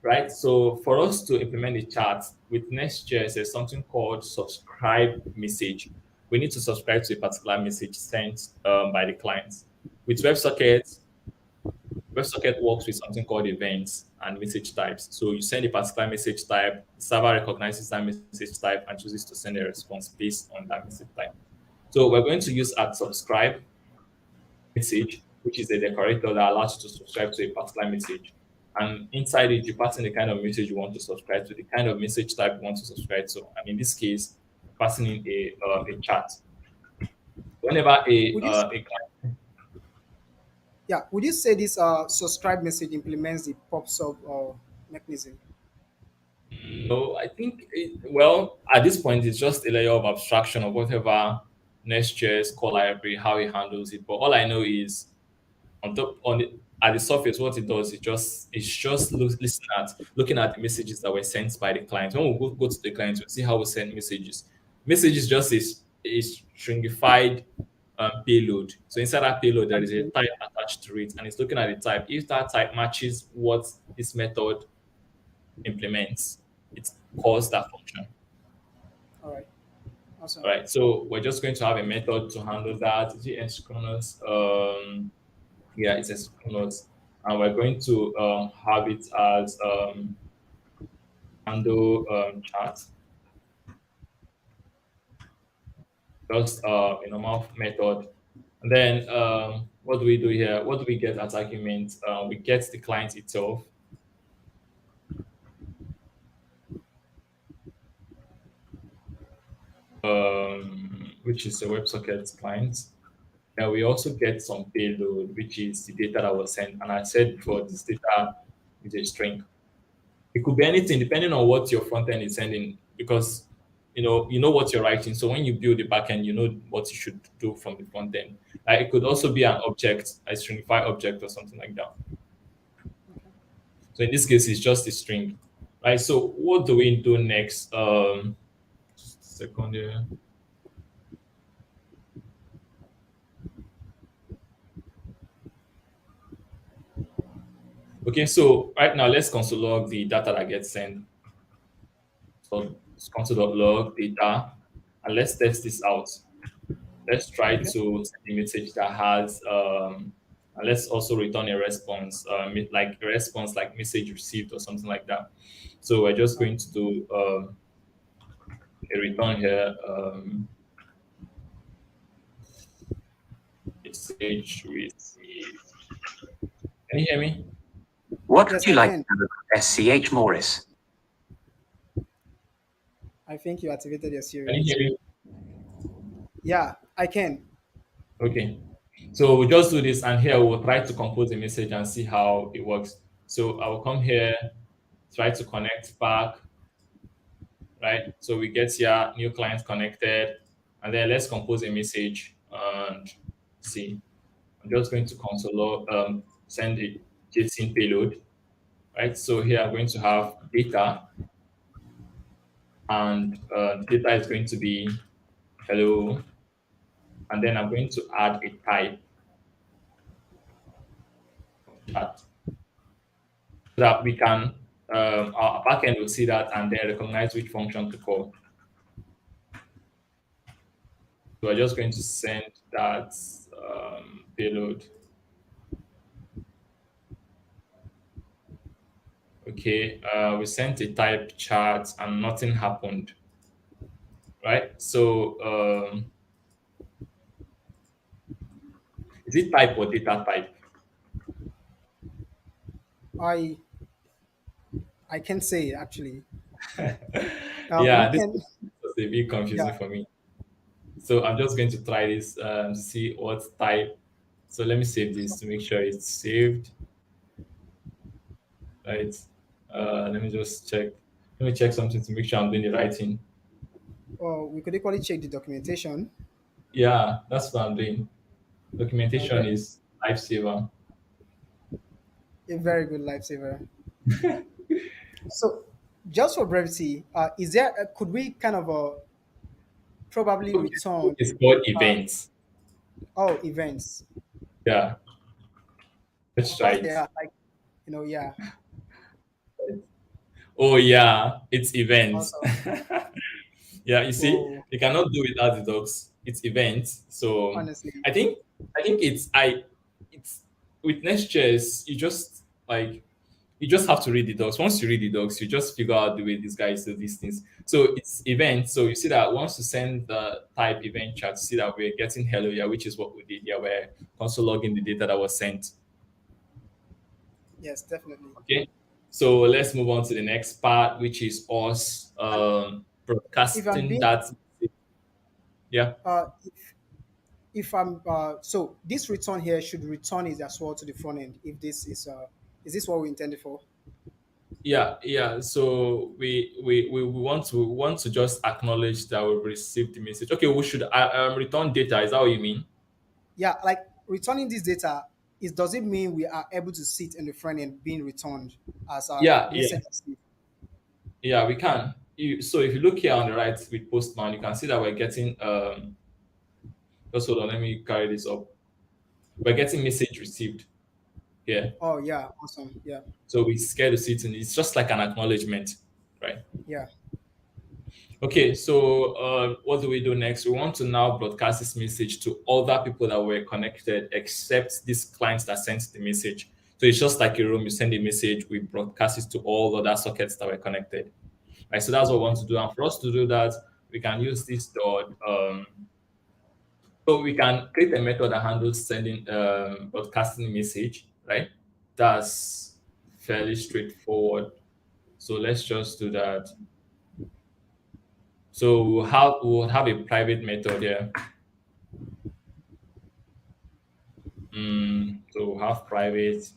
right? So for us to implement the charts with Nestjs, there's something called subscribe message. We need to subscribe to a particular message sent by the clients. With WebSocket works with something called events and message types. So you send a particular message type, the server recognizes that message type and chooses to send a response based on that message type. So we're going to use at subscribe message, which is a decorator that allows you to subscribe to a particular message. And inside it, you pass in the kind of message you want to subscribe to, the kind of message type you want to subscribe to. And in this case, passing in a chat. Whenever Would you a Yeah, would you say this subscribe message implements the pop sub mechanism? No, I think well, at this point, it's just a layer of abstraction of whatever Nestjs core library, how it handles it. But all I know is on top on it at the surface, what it does is just looking at the messages that were sent by the client. When we go to the client, we see how we send messages. Messages just is a stringified payload. So inside that payload, there is a Okay. type attached to it, and it's looking at the type. If that type matches what this method implements, it calls that function. All right. Awesome. All right. So we're just going to have a method to handle that. Is it asynchronous? Yeah, it's asynchronous. And we're going to have it as handle chat. Just a normal method. And then what do we do here? What do we get as argument? We get the client itself, which is a WebSocket client. Then we also get some payload, which is the data that was sent. And I said before, this data is a string. It could be anything depending on what your front end is sending, because you know what you're writing. So when you build the backend, you know what you should do from the front end. It could also be an object, a stringify object or something like that. So in this case, it's just a string, right? So what do we do next? Just a second here. Okay, so right now let's console log the data that gets sent. So it's console.log data, and let's test this out. Let's try Okay. to send a message that has and let's also return a response, like a response like message received or something like that. So we're just going to do a return here, message received. Can you hear me? What would Yes, you I like to can. have at SCH Morris? I think you activated your Can you Siri. hear me? Yeah, I can. Okay. So we'll just do this, and here we'll try to compose a message and see how it works. So I will come here, try to connect back, right? So we get here, new client connected, and then let's compose a message and see. I'm just going to send a JSON payload, right? So here I'm going to have data, and data is going to be hello, and then I'm going to add a type that so that we can our backend will see that and then recognize which function to call. So we're just going to send that payload. Okay, we sent a type chat and nothing happened, right? So is it type or data type? I I can say actually. We Yeah, this can. was a bit confusing Yeah. for me. So I'm just going to try this to see what type. So let me save this to make sure it's saved, right? Let me just check. Let me check something to make sure I'm doing the right thing. Or we could equally check the documentation. Yeah, that's what I'm doing. Documentation Okay. is lifesaver. A very good lifesaver. So, just for brevity, is there? Could we kind of probably This book return? is called Uh, Events. oh, events. Yeah, let's Of try course, it. they are like yeah. Oh yeah, it's events. Awesome. Yeah, you see, Whoa. you cannot do without the dogs. It's events. So Honestly, I think I think it's with Nestjs, you just have to read the docs. Once you read the docs, you just figure out the way these guys do these things. So it's events. So you see that once you send the type event chat, you see that we're getting hello here, which is what we did here. We're also logging the data that was sent. yes, definitely. Okay. So let's move on to the next part, which is us And if I'm broadcasting being, that. Yeah. if I'm, so this return here should return it as well to the front end. If this is this what we intended for? Yeah. So we want to just acknowledge that we've received the message. Okay, we should return data. Is that what you mean? Yeah, like returning this data is does it mean we are able to see it in the front end being returned as a Yeah. message received? Yeah, we can. So if you look here on the right with Postman, you can see that we're getting just hold on, let me carry this up. We're getting message received here. Oh yeah, awesome. Yeah, So we scared to see it, and it's just like an acknowledgement, right? yeah, Okay, so what do we do next? We want to now broadcast this message to other people that were connected, except these clients that sent the message. So it's just like a room. You send a message, we broadcast it to all other sockets that were connected. Right. So that's what we want to do. And for us to do that, we can use this dot. So we can create a method that handles sending broadcasting message. Right. That's fairly straightforward. So let's just do that. So we'll have a private method here. So we'll have private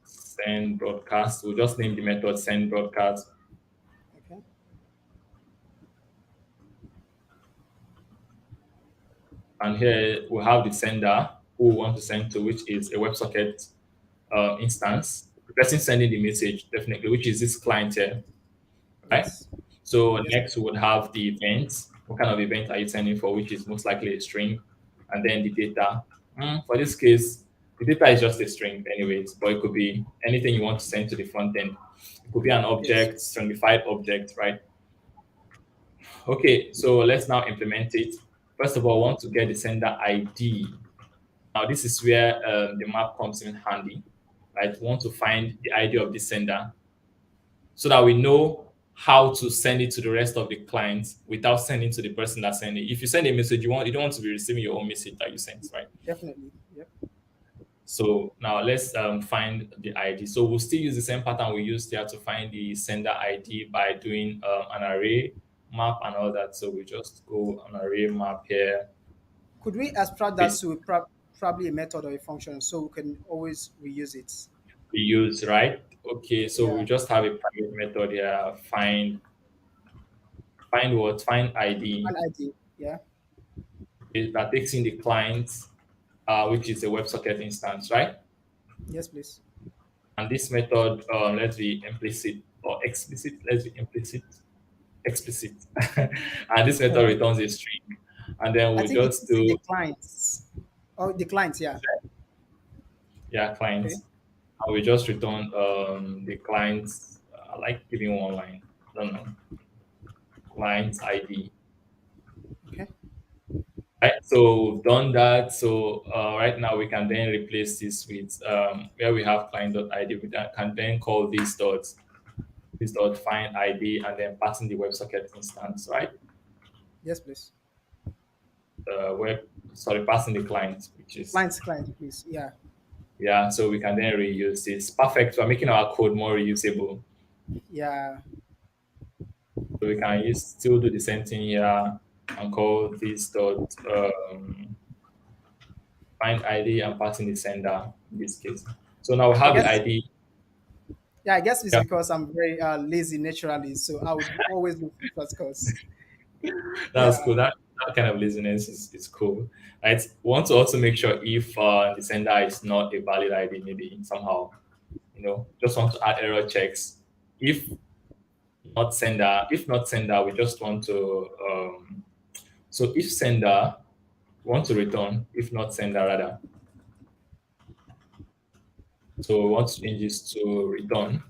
send broadcast. We'll just name the method send broadcast. okay, And here we have the sender who we want to send to, which is a WebSocket instance. The person sending the message, definitely, which is this client here, right? yes, So yes, next we would have the event. What kind of event are you sending for? Which is most likely a string, and then the data. For this case, the data is just a string, anyways, but it could be anything you want to send to the front end. It could be an yes, object, stringified object, right? Okay, so let's now implement it. First of all, I want to get the sender ID. Now, this is where the map comes in handy, right? We want to find the ID of the sender so that we know how to send it to the rest of the clients without sending to the person that sent it. If you send a message, you don't want to be receiving your own message that you sent, right? definitely. Yep. So now let's find the ID. So we'll still use the same pattern we used here to find the sender ID by doing an array map and all that. So we just go an array map here, Could we abstract that paste, to probably a method or a function so we can always reuse it? we use, right? Okay, so we Yeah, just have a private method here, find what? Find ID an ID. Yeah, that takes in the client, which is a WebSocket instance, right? yes, please. And this method, let's be implicit or explicit. Let's be explicit. And this method returns a string. And then I we'll think just it's do, the clients. Oh, the clients. Yeah. yeah, Okay. clients. And we just return the clients. I like giving one line. I don't know. Client ID. Okay. Right, so we've done that. So right now we can then replace this with where we have client.id. We can then call this dot find ID and then passing the WebSocket instance, right? Yes, please. Web, sorry, passing the client, which is Clients, please. Yeah. yeah. So we can then reuse this. Perfect. We're making our code more reusable. Yeah. So we can still do the same thing here and call this dot find ID and passing the sender in this case. So now we I have the guess. ID. Yeah, I guess it's Yeah, because I'm very lazy naturally, so I would always look for shortcuts. that's Yeah. cool. that kind of laziness is cool. Right? We want to also make sure if the sender is not a valid ID, maybe somehow, just want to add error checks. If not sender, we just want to so if sender want to return, if not sender rather. So we want to change this to return,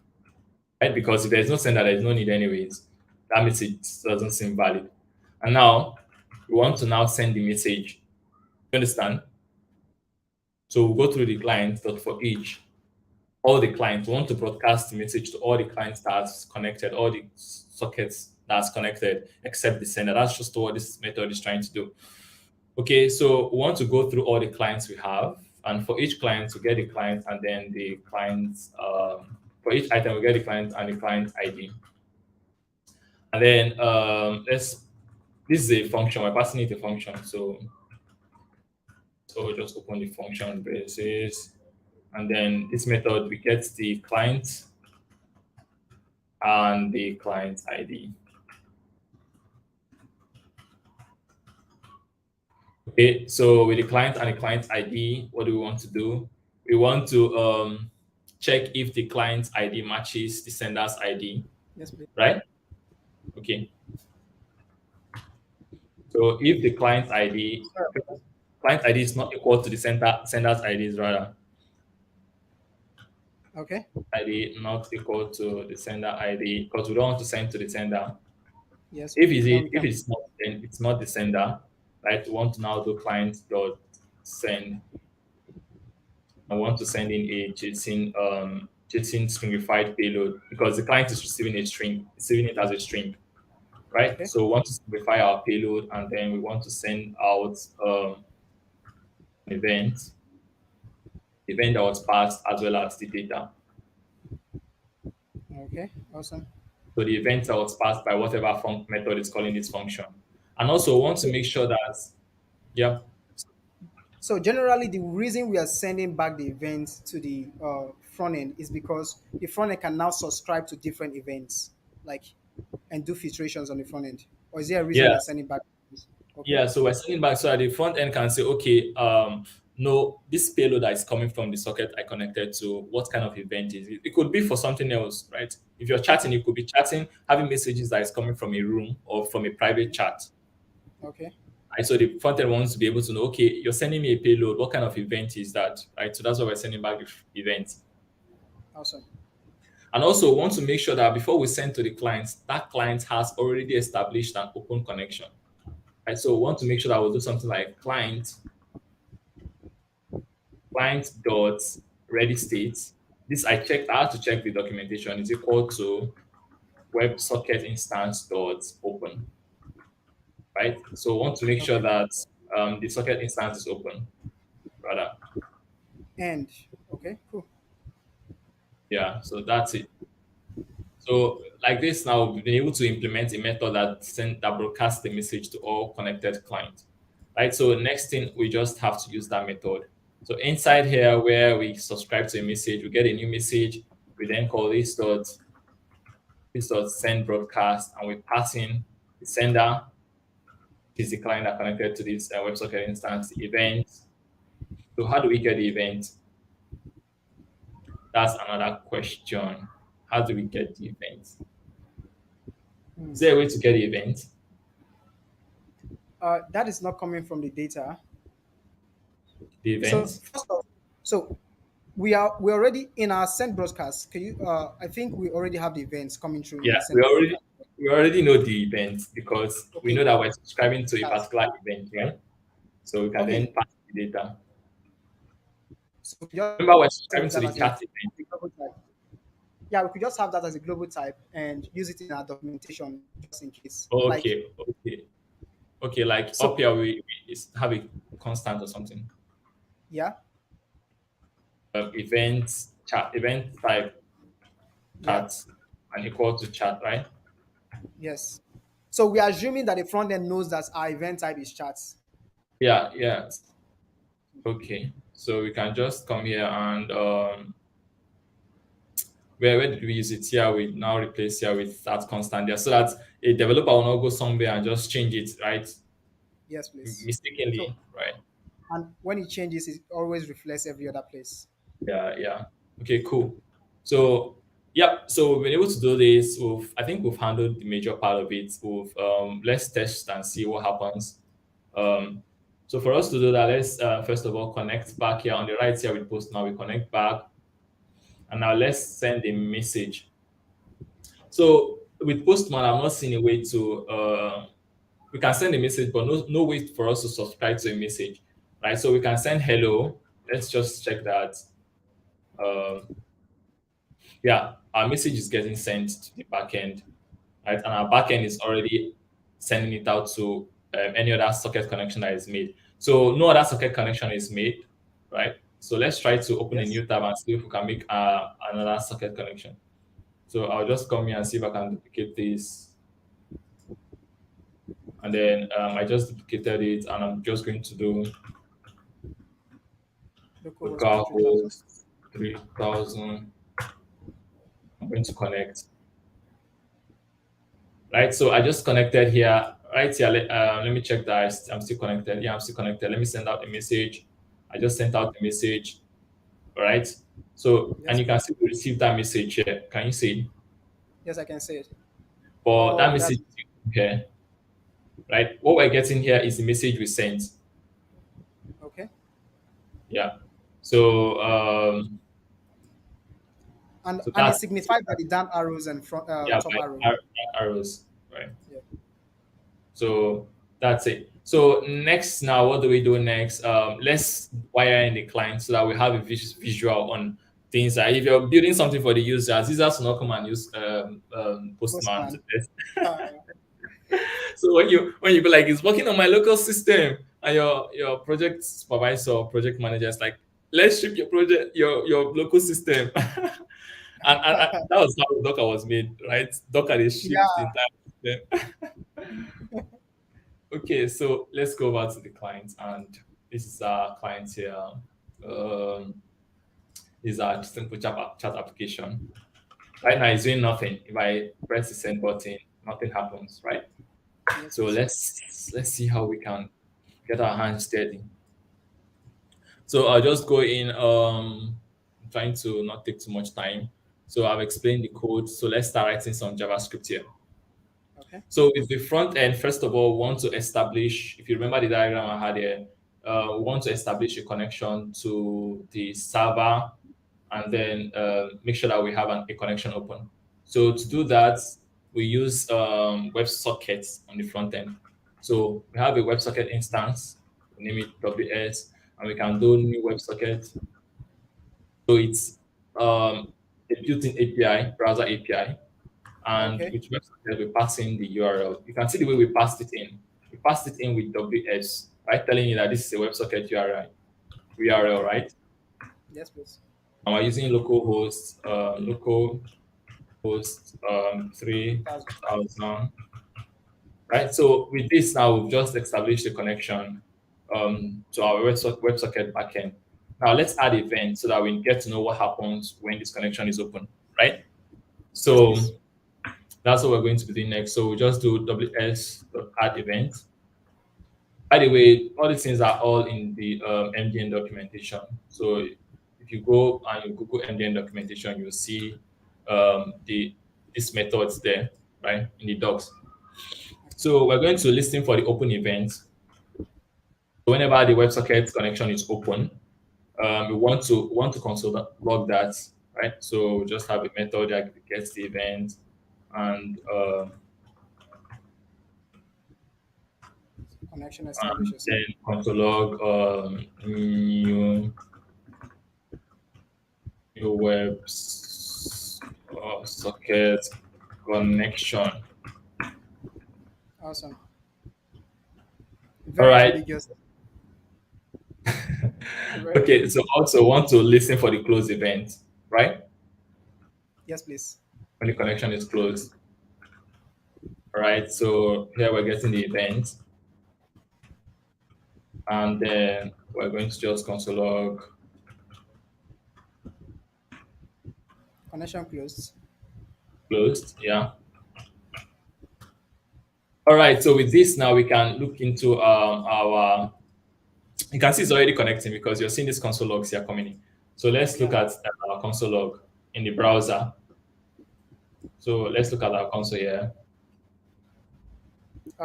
right? Because if there's no sender, there's no need anyways. That message doesn't seem valid. And now we want to now send the message. You understand? So we'll go through the clients, but for each, all the clients, we want to broadcast the message to all the clients that's connected, all the sockets that's connected, except the sender. That's just what this method is trying to do. Okay, so we want to go through all the clients we have, and for each client, we get the client and then the client's for each item, we get the client and the client ID. And then this is a function. We're passing it a function. So we'll just open the function braces, and then this method we get the client and the client ID. Okay, so with the client and the client ID, what do we want to do? We want to check if the client's ID matches the sender's ID, Yes, please. right? Okay. So if the client ID is not equal to the sender's IDs rather, Okay. ID not equal to the sender ID, because we don't want to send to the sender. Yes. If Then we it's not, then it's not the sender, right? We want to now do client dot send. I want to send in a JSON stringified payload because the client is receiving it as a string, right? Okay. So we want to simplify our payload, and then we want to send out an event that was passed as well as the data. Okay. Awesome. So the event that was passed by whatever method is calling this function. And also we want to make sure that, yeah, So generally, the reason we are sending back the events to the front end is because the front end can now subscribe to different events, like, and do filtrations on the front end. Or is there a reason we yeah, are sending back this? Okay. yeah. So we're sending back so that the front end can say, okay, no, this payload that is coming from the socket I connected to, what kind of event is it? It could be for something else, right? If you're chatting, you could be chatting, having messages that is coming from a room or from a private chat. Okay. Right? So the front end wants to be able to know, okay, you're sending me a payload. What kind of event is that? Right. So that's why we're sending back the event. Awesome. And also want to make sure that before we send to the clients, that client has already established an open connection. Right. So we want to make sure that we'll do something like client dot ready state. This I had to check the documentation is equal to WebSocket instance dot open. Right. So we want to make sure Okay. that the socket instance is open rather. And okay, cool. Yeah, so that's it. So like this now, we've been able to implement a method that broadcasts the message to all connected clients. Right. So next thing we just have to use that method. So inside here where we subscribe to a message, we get a new message. We then call this dot send broadcast, and we pass in the sender, which is the client that connected to this WebSocket instance, the event. So how do we get the event? That's another question. How do we get the event? Is there a way to get the event? That is not coming from the data. The So event? first of, so we already in our send broadcast. Can you? I think we already have the events coming through in Yeah, the send broadcast. we already know the event because we Okay. know that we're subscribing to a That's particular event, right? So we can then okay. pass the data. So we just Remember, we're have subscribing to that the as a chat event. global type. Yeah, we could just have that as a global type and use it in our documentation just in case. Like, Okay. Like up so here, we have a constant or something. yeah, Event type yeah, chat and equal to chat, right? yes. So we are assuming that the front end knows that our event type is chats. Yeah. Okay. So we can just come here and where did we use it here? We now replace here with that constant there so that a developer will not go somewhere and just change it, right? Yes, please. So, mistakenly, right? and when it changes, it always reflects every other place. Yeah, yeah. Okay, cool. So yeah, so we've been able to do this. I think we've handled the major part of it. Let's test and see what happens. Um, so for us to do that, let's first of all connect back here on the right here with post now. We connect back, and now let's send a message. So with Postman, I'm not seeing a way to we can send a message, but no way for us to subscribe to a message, right? So we can send hello. Let's just check that. Um, yeah, our message is getting sent to the backend, right? And our backend is already sending it out to any other socket connection that is made. So no other socket connection is made, right? So let's try to open a Yes. new tab and see if we can make another socket connection. So I'll just come here and see if I can duplicate this. And then I just duplicated it, and I'm just going to do Localhost port 3000. localhost 3000. I'm going to connect. Right, so I just connected here. Right here, let me check that I'm still connected. Yeah, I'm still connected. Let me send out the message. I just sent out the message. All right. So, and Yes, you can please. see we received that message here. Can you see? Yes, I can say it. But that Oh, message that's is here, right? What we're getting here is the message we sent. okay. Yeah. So, so And it's that's signified by the down arrows and front yeah, top arrow. by arrows, right? Yeah. So that's it. So next, now what do we do next? Let's wire in the client so that we have a visual on things. Like if you're building something for the users will not come and use Postman to Postman. test. Uh, So when you be like, it's working on my local system, and your project supervisor or project manager is like, let's ship your project your local system. And that was how Docker was made, right? Docker they shipped the yeah. entire system. Okay, so let's go over to the client, and this is our client here. Um, this is our simple chat application. Right now, it's doing nothing. If I press the send button, nothing happens, right? Yes, So please. let's see how we can get our hands steady. So I'll just go in. Trying to not take too much time. So I've explained the code. So let's start writing some JavaScript here. Okay. So with the front end, first of all, we want to establish, if you remember the diagram I had here, we want to establish a connection to the server and then make sure that we have a connection open. So to do that, we use WebSockets on the front end. So we have a WebSocket instance, we name it WS, and we can do new WebSocket. So it's a built-in API, browser API, and Okay. with WebSocket, we pass in the URL. You can see the way we passed it in. We passed it in with WS, right? Telling you that this is a WebSocket URL, Okay. right? Yes, please. And we're using local host 3000. 3000, right? So with this now, we've just established a connection to our WebSocket backend. Now let's add events so that we get to know what happens when this connection is open, right? Yes, So please. that's what we're going to be doing next. So we just do ws.add event. By the way, all these things are all in the MDN documentation. So if you go and you Google MDN documentation, you'll see the these methods there, right, in the docs. So we're going to listen for the open event. So whenever the WebSocket connection is open, we want to console log that, right? So we just have a method that gets the event Connection and establishes. then console log new socket connection. Awesome. All Very right. ambiguous. Very Okay. So ambiguous. also want to listen for the close event, right? Yes, please. When the connection is closed. All right. So here we're getting the event, and then we're going to just console log Connection closed. closed. Yeah. All right. So with this now, we can look into our. You can see it's already connecting because you're seeing these console logs here coming in. So let's look Yeah. at our console log in the browser. So let's look at our console here.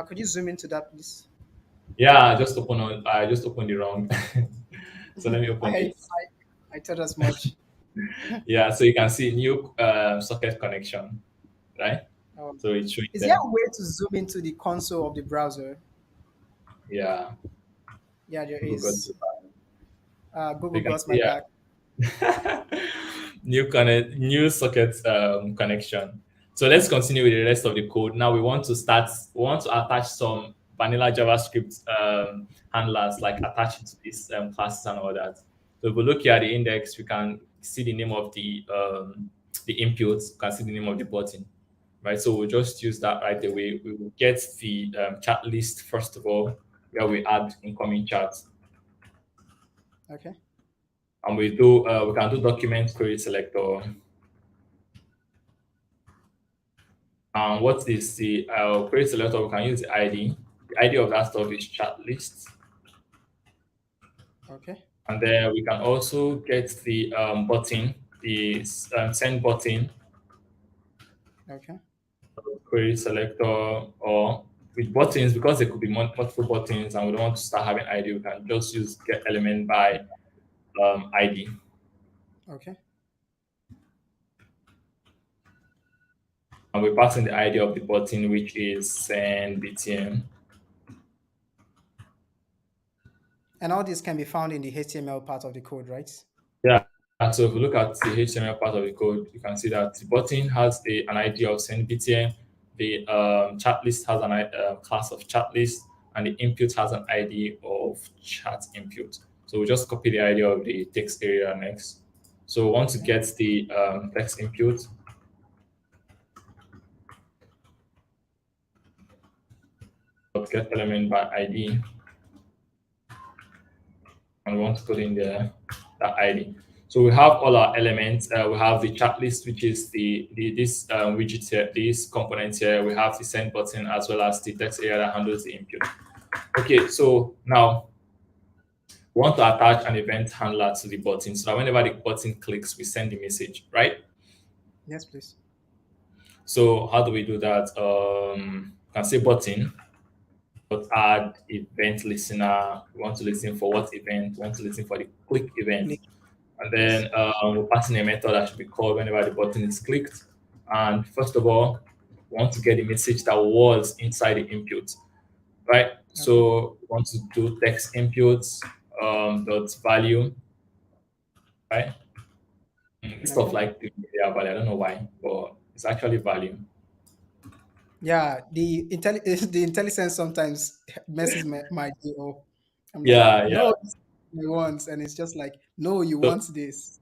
Could you zoom into that, please? Yeah, I just opened the wrong. So let me open I, it. I thought as much. Yeah, so you can see new socket connection, right? Um, So it's showing is there there. a way to zoom into the console of the browser? Yeah, Yeah, there Google got is. to that. So Google you can got see my back. new socket connection. So let's continue with the rest of the code. Now we want to attach some vanilla JavaScript handlers, like attach it to these classes and all that. So if we look here at the index, we can see the name of the inputs, we can see the name of the button, right? So we'll just use that right Okay. away. We will get the chat list first of all, where we add incoming chats, Okay. and we can do document query selector. What is the query selector? We can use the ID. The ID of that stuff is chat list. Okay. And then we can also get the button, the send button, Okay. query selector, or with buttons, because there could be multiple buttons and we don't want to start having ID, we can just use get element by ID. Okay. And we pass in the ID of the button, which is send BTM. And all this can be found in the HTML part of the code, right? Yeah. And so if you look at the HTML part of the code, you can see that the button has an ID of send BTM, the chat list has a class of chat list, and the input has an ID of chat input. So we just copy the ID of the text area next. So we want to Okay. get the text input, get element by ID, and we want to put in that ID. So we have all our elements. We have the chat list, which is the this widget here, this component here. We have the send button as well as the text area that handles the input. Okay, so now we want to attach an event handler to the button so that whenever the button clicks, we send the message, right? Yes, please. So how do we do that? Can say button but add event listener. We want to listen for what event? We want to listen for the click event. Click. And Yes. then we're passing a method that should be called whenever the button is clicked. And first of all, we want to get the message that was inside the input, right? Okay. So we want to do text inputs dot value, right? Stuff Okay. like the media value. I don't know why, but it's actually value. Yeah, the intelligence sometimes messes my day up. I'm like, Yeah, no, yeah. this is what you want, and it's just like, no, you So want this.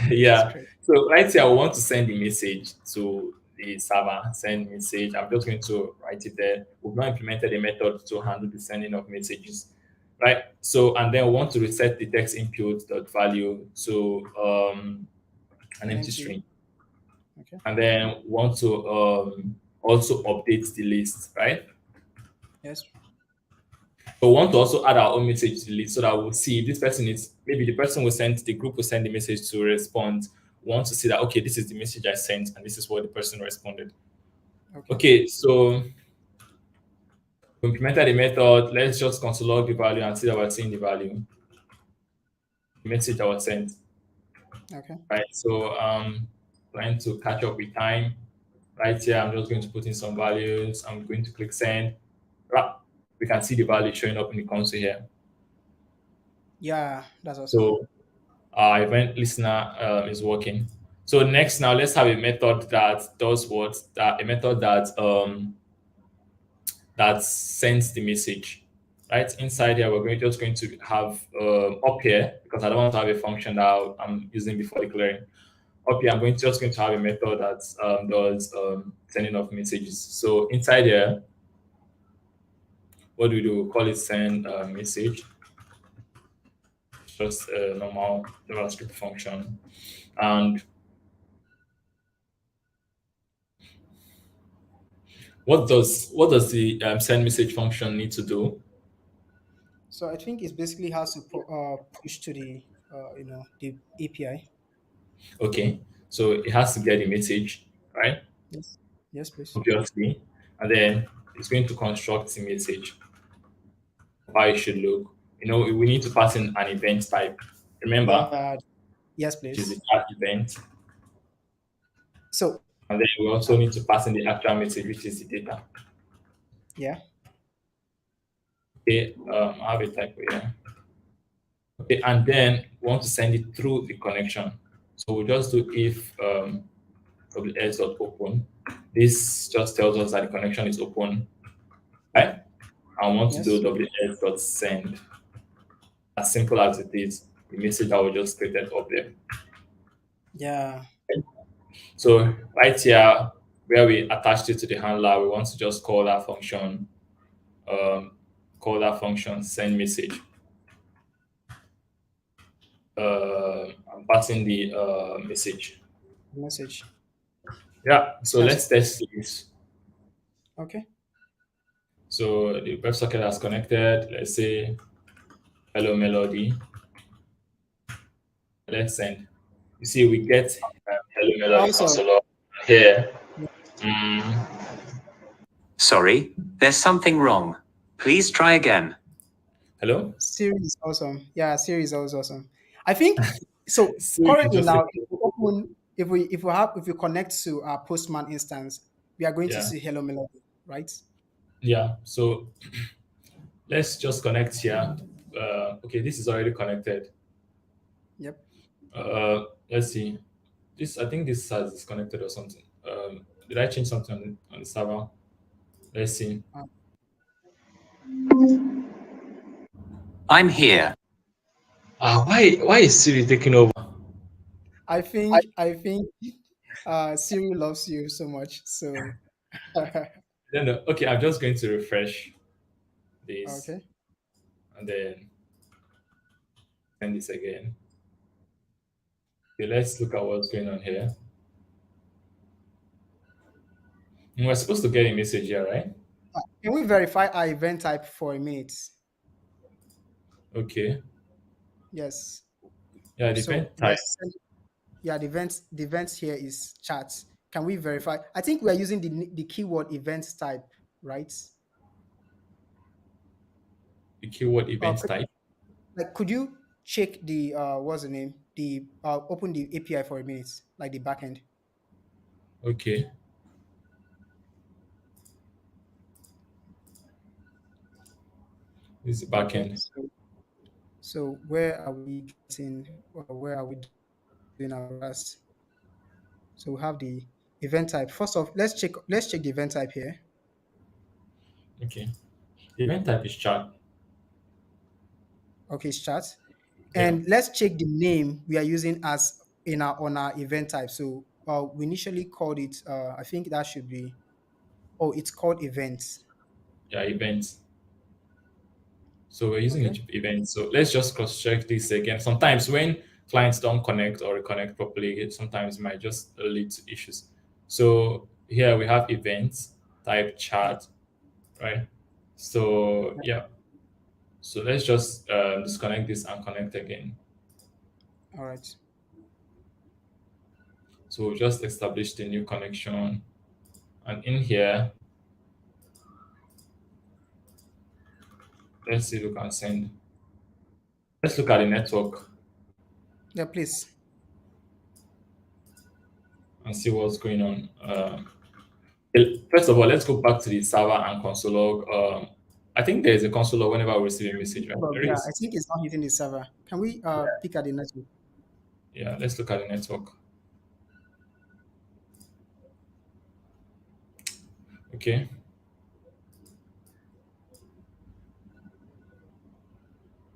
yeah. Straight. So right here, I want to send the message to the server. Send message. I'm just going to write it there. We've not implemented a method to handle the sending of messages, right? So and then we want to reset the text input dot value to an An empty empty. string, Okay. and then want to also update the list, right? Yes. So we want to also add our own message to the list so that we'll see if this person is maybe the person will send the group will send the message to respond. We want to see that okay, this is the message I sent and this is what the person responded. Okay. Okay, so we implemented the method. Let's just console log the value and see that we're seeing the value, the message that was sent. Okay. Right. So trying to catch up with time. Right here, I'm just going to put in some values. I'm going to click send. Right. We can see the value showing up in the console here. Yeah, that's awesome. So our event listener is working. So next, now let's have a method that does what? That a method that sends the message. Right inside here, just going to have up here because I don't want to have a function that I'm using before declaring. Up here, I'm just going to have a method that does sending of messages. So inside here, what do we do? We call it send message. It's just a normal JavaScript function, and What does the send message function need to do? So I think it basically has to push to the the API. Okay, so it has to get a message, right? Yes. Yes, please. Obviously, and then it's going to construct a message how it should look. We need to pass in an event type. Remember, Yeah. Yes, which is the please. chat event, So and then we also um, need to pass in the actual message, which is the data. yeah. Okay, I have a type here. Okay, and then we want to send it through the connection. So we'll just do if ws.open. This just tells us that the connection is open, right? I want to do Yes. ws.send. As simple as it is, the message I will just created up there. Yeah. So right here, where we attached it to the handler, we want to just um, call that function send message. I'm passing the message. Message. Yeah, so That's let's test this. okay. So the WebSocket has connected. Let's say hello melody. Let's send. You see, we get hello melody Also, console here. Mm, Sorry, there's something wrong. Please try again. hello. Siri is awesome. Yeah, Siri is always awesome. I think so. Siri is Currently just a now, if we connect to our Postman instance, we are going to yeah, see Hello Melody, right? yeah. So let's just connect here. Okay, this is already connected. Yep. Let's see. This I think this has disconnected or something. Did I change something on the server? Let's see. Uh, I'm here. Why is Siri taking over? I think Siri loves you so much. So Then okay, I'm just going to refresh this okay. and then send this again. Okay, let's look at what's going on here. We're supposed to get a message here, right? Can we verify our event type for a minute? Okay. Yes. Yeah, the So event we are type. yeah, the events here is chat. Can we verify? I think we are using the keyword event type, right? The keyword event Could, type. could you check the what's the name? The open the API for a minute, like the backend. Okay. This is the Okay. backend. So where are we getting? Where are we doing our rest? So we have the event type. First off, let's check the event type here. Okay. The event type is chat. Okay, it's chat. Yeah. And let's check the name we are using as in our on our event type. So we initially called it. I think that should be. Oh, it's called events. Yeah, events. So we're using Okay. each event. So let's just cross-check this again. Sometimes when clients don't connect or reconnect properly, sometimes it might just lead to issues. So here we have events, type Yeah. chat, right? So yeah. So let's just disconnect this and connect again. All right. So we'll just establish the new connection. And in here, let's see if we can send. Let's look at the network Yeah, please. and see what's going on. First of all, let's go back to the server and console log. I think there is a console log whenever we receive a message, right? Well, There yeah, I is. think it's not hitting the server. Can we pick at the network? Yeah, let's look at the network. Okay.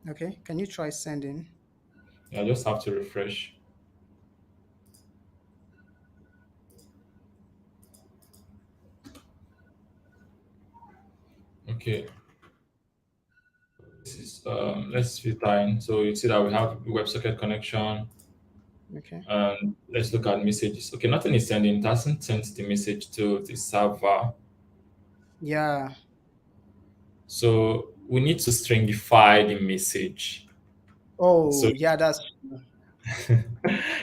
Okay. Can you try sending? I just have to refresh. Okay. This is let's filter in. So you see that we have WebSocket connection. Okay. And let's look at messages. Okay, nothing is sending. It hasn't sent the message to the server. Yeah. So we need to stringify the message. So Oh, yeah, that's true.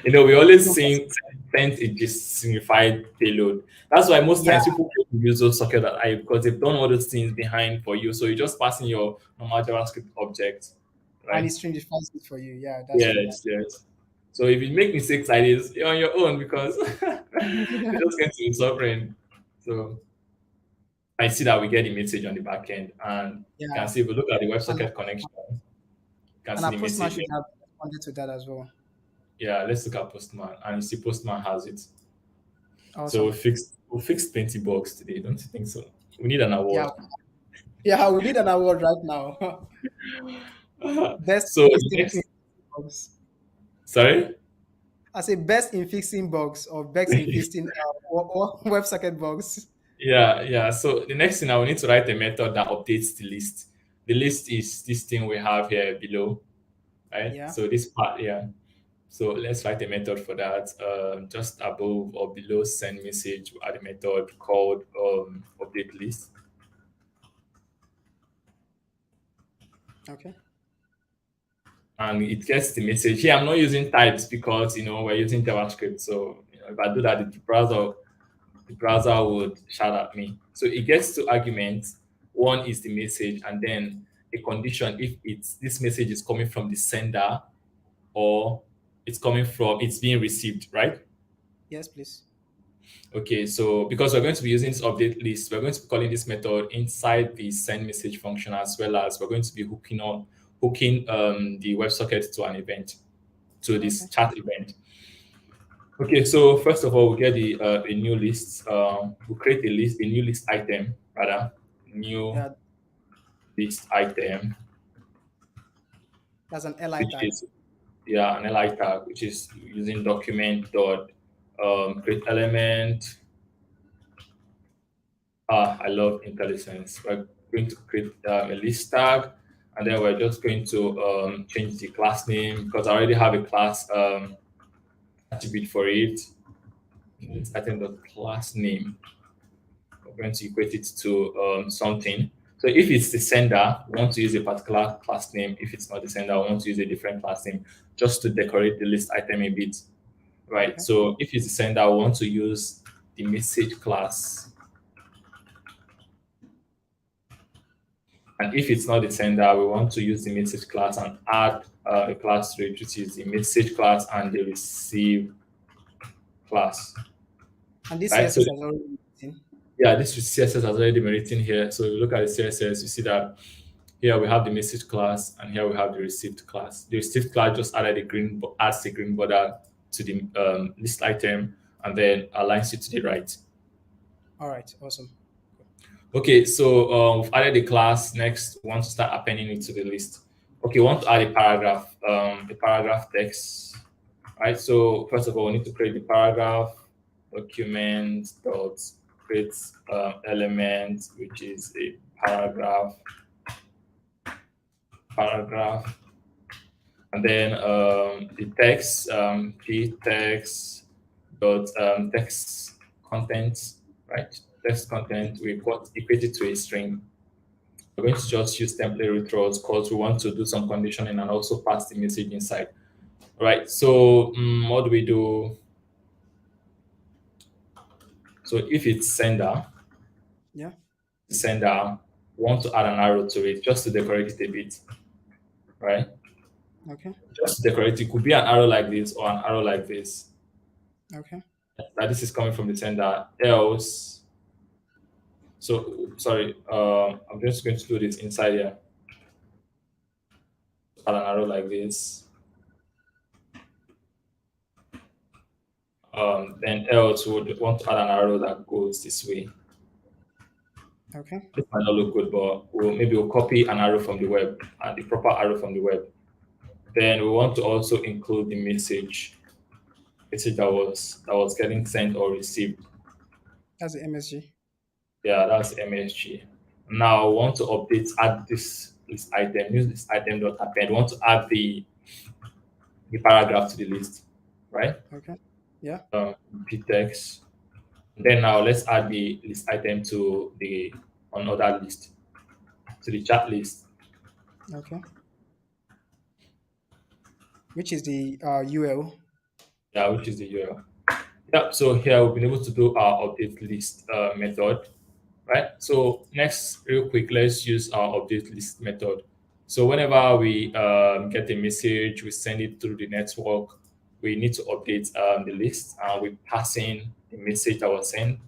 we always No, send a signified payload. That's why most yeah, times people use those socket.i because they've done all those things behind for you. So you just pass in your normal JavaScript object, and right? it stringifies it for you. Yeah, that's true. Yes, yes. So if you make mistakes like this, you're on your own because you're just going to be suffering. So I see that we get the message on the back end, and you can Yeah, see if we look at the and WebSocket connection, you can and see our the postman message. should have responded to that as well. Yeah, let's look at Postman, and you see Postman has it. So Awesome. we fixed 20 bugs today, don't you think so? We need an Yeah, award. yeah, we need an award right now. Best So in fixing next, bugs. sorry. I say best in fixing bugs or best in fixing WebSocket bugs. Yeah, yeah. So the next thing I will need to write a method that updates the list. The list is this thing we have here below, right? Yeah. So this part, yeah. So let's write a method for that. Just above or below send message, we add a method called update list, Okay. and it gets the message. Here, I'm not using types because we're using JavaScript. So if I do that, the browser would shout at me. So it gets two arguments. One is the message, and then a condition if this message is coming from the sender or it's being received, right? Yes, please. Okay, so because we're going to be using this update list, we're going to be calling this method inside the send message function, as well as we're going to be hooking the WebSocket to an event, to Okay. this chat event. Okay, so first of all, we get a new list. We create a new list item, rather, new Yeah, list item, that's an li which tag. is yeah an li tag, which is using document dot create element. I love IntelliSense. We're going to create a list tag, and then we're just going to change the class name because I already have a class attribute for it. It's item dot class name. We're going to equate it to something. So if it's the sender, we want to use a particular class name. If it's not the sender, we want to use a different class name just to decorate the list item a bit, right? Okay. So if it's the sender, we want to use the message class. And if it's not the sender, we want to use the message class and add a class to it, which is the message class and the receive class, And this right? So CSS has already been written. yeah, this CSS has already been written here. So if you look at the CSS, you see that here we have the message class and here we have the received class. The received class just adds the green border to the list item and then aligns it to the right. All right. Awesome. Okay, so we've added the class. Next, we want to start appending it to the list. Okay, we want to add a paragraph text. Right. So first of all, we need to create the paragraph document dot create element, which is a paragraph, and then the text p text dot text content, right? Text content we equate it to a string. We're going to just use template retros because we want to do some conditioning and also pass the message inside. Right. So what do we do? So if it's Yeah. sender, want to add an arrow to it just to decorate it a bit, right? Okay. Just to decorate it could be an arrow like this or an arrow like this. Okay. That this is coming from the sender. Else, so sorry, I'm just going to do this inside here. Add an arrow like this. Then else would want to add an arrow that goes this way. Okay. This might not look good, but we'll copy an arrow from the web and the proper arrow from the web. Then we want to also include the message that was getting sent or received. That's the MSG. Yeah, that's MSG. Now we want to add this item, use this item dot append. We want to add the paragraph to the list, right? Okay. Yeah. P text. Then now let's add the list item to the on other list, to the chat list. Okay. Which is the UL. Yeah, which is the URL. Yeah, so here we've been able to do our update list method, right? So next, real quick, let's use our update list method. So whenever we get a message, we send it through the network, we need to update the list, and we pass in the message that was sent.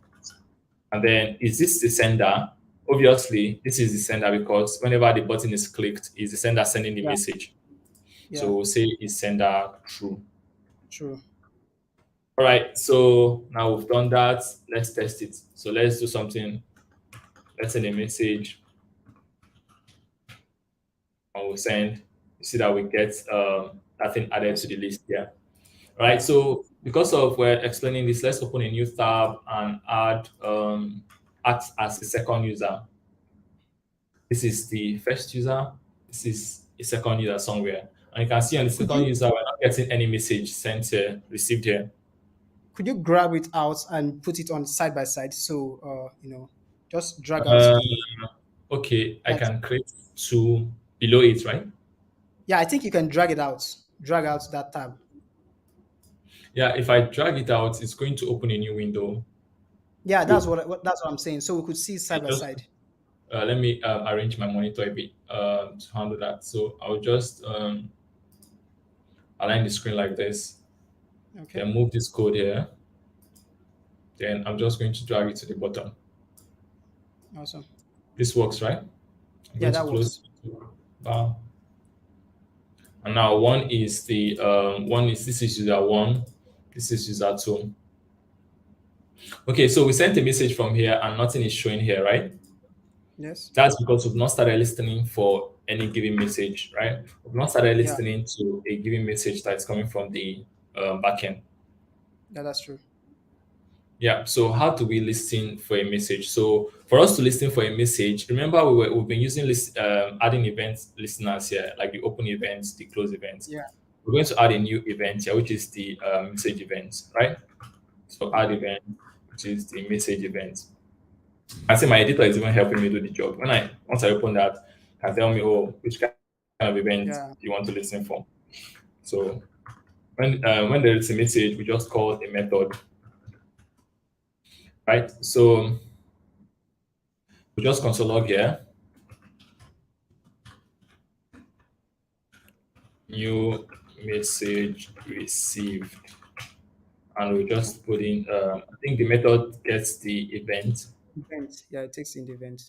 And then, is this the sender? Obviously, this is the sender because whenever the button is clicked, is the sender sending the Yeah. message. Yeah. So we'll say is sender true. True. All right, so now we've done that. Let's test it. So let's do something. Let's send a message and we'll send. You see that we get that thing added to Yes. the list here. All right, Yeah. so because of we're explaining this, let's open a new tab and add as a second user. This is the first user. This is a second user somewhere. And you can see on the Could second you user, we're not getting any message sent here, received here. could you grab it out and put it on side by side? So just drag out Uh, the okay, I like can create two below it, right? yeah, I think you can drag it out. Drag out that tab. Yeah, if I drag it out, it's going to open a new window. Yeah, that's So that's what I'm saying. So we could see I side by just side. let me arrange my monitor a bit to handle that. So I'll just align the screen like this, Okay. then move this code here. Then I'm just going to drag it to the bottom. Awesome. This works, right? I'm Yeah, going to that close. works. Wow. And now one is this is user one, this is user two. Okay, so we sent a message from here and nothing is showing here, right? Yes. That's because we've not started listening for any given message, right? We've not started Yeah. listening to a given message that's coming from the backend. Yeah, that's true. Yeah. So how do we listen for a message? So for us to listen for a message, remember we've been using adding event listeners here, like the open events, the close events. Yeah. We're going to add a new event here, which is the message event, right? So add event, which is the message event. I see my editor is even helping me do the job. Once I open that, can tell me, oh, which kind of event Yeah. you want to listen for. So when there is a message, we just call a method, right? So we just console log here, new message received, and we just put in. I think the method gets the event, Event. Yeah, it takes in the event.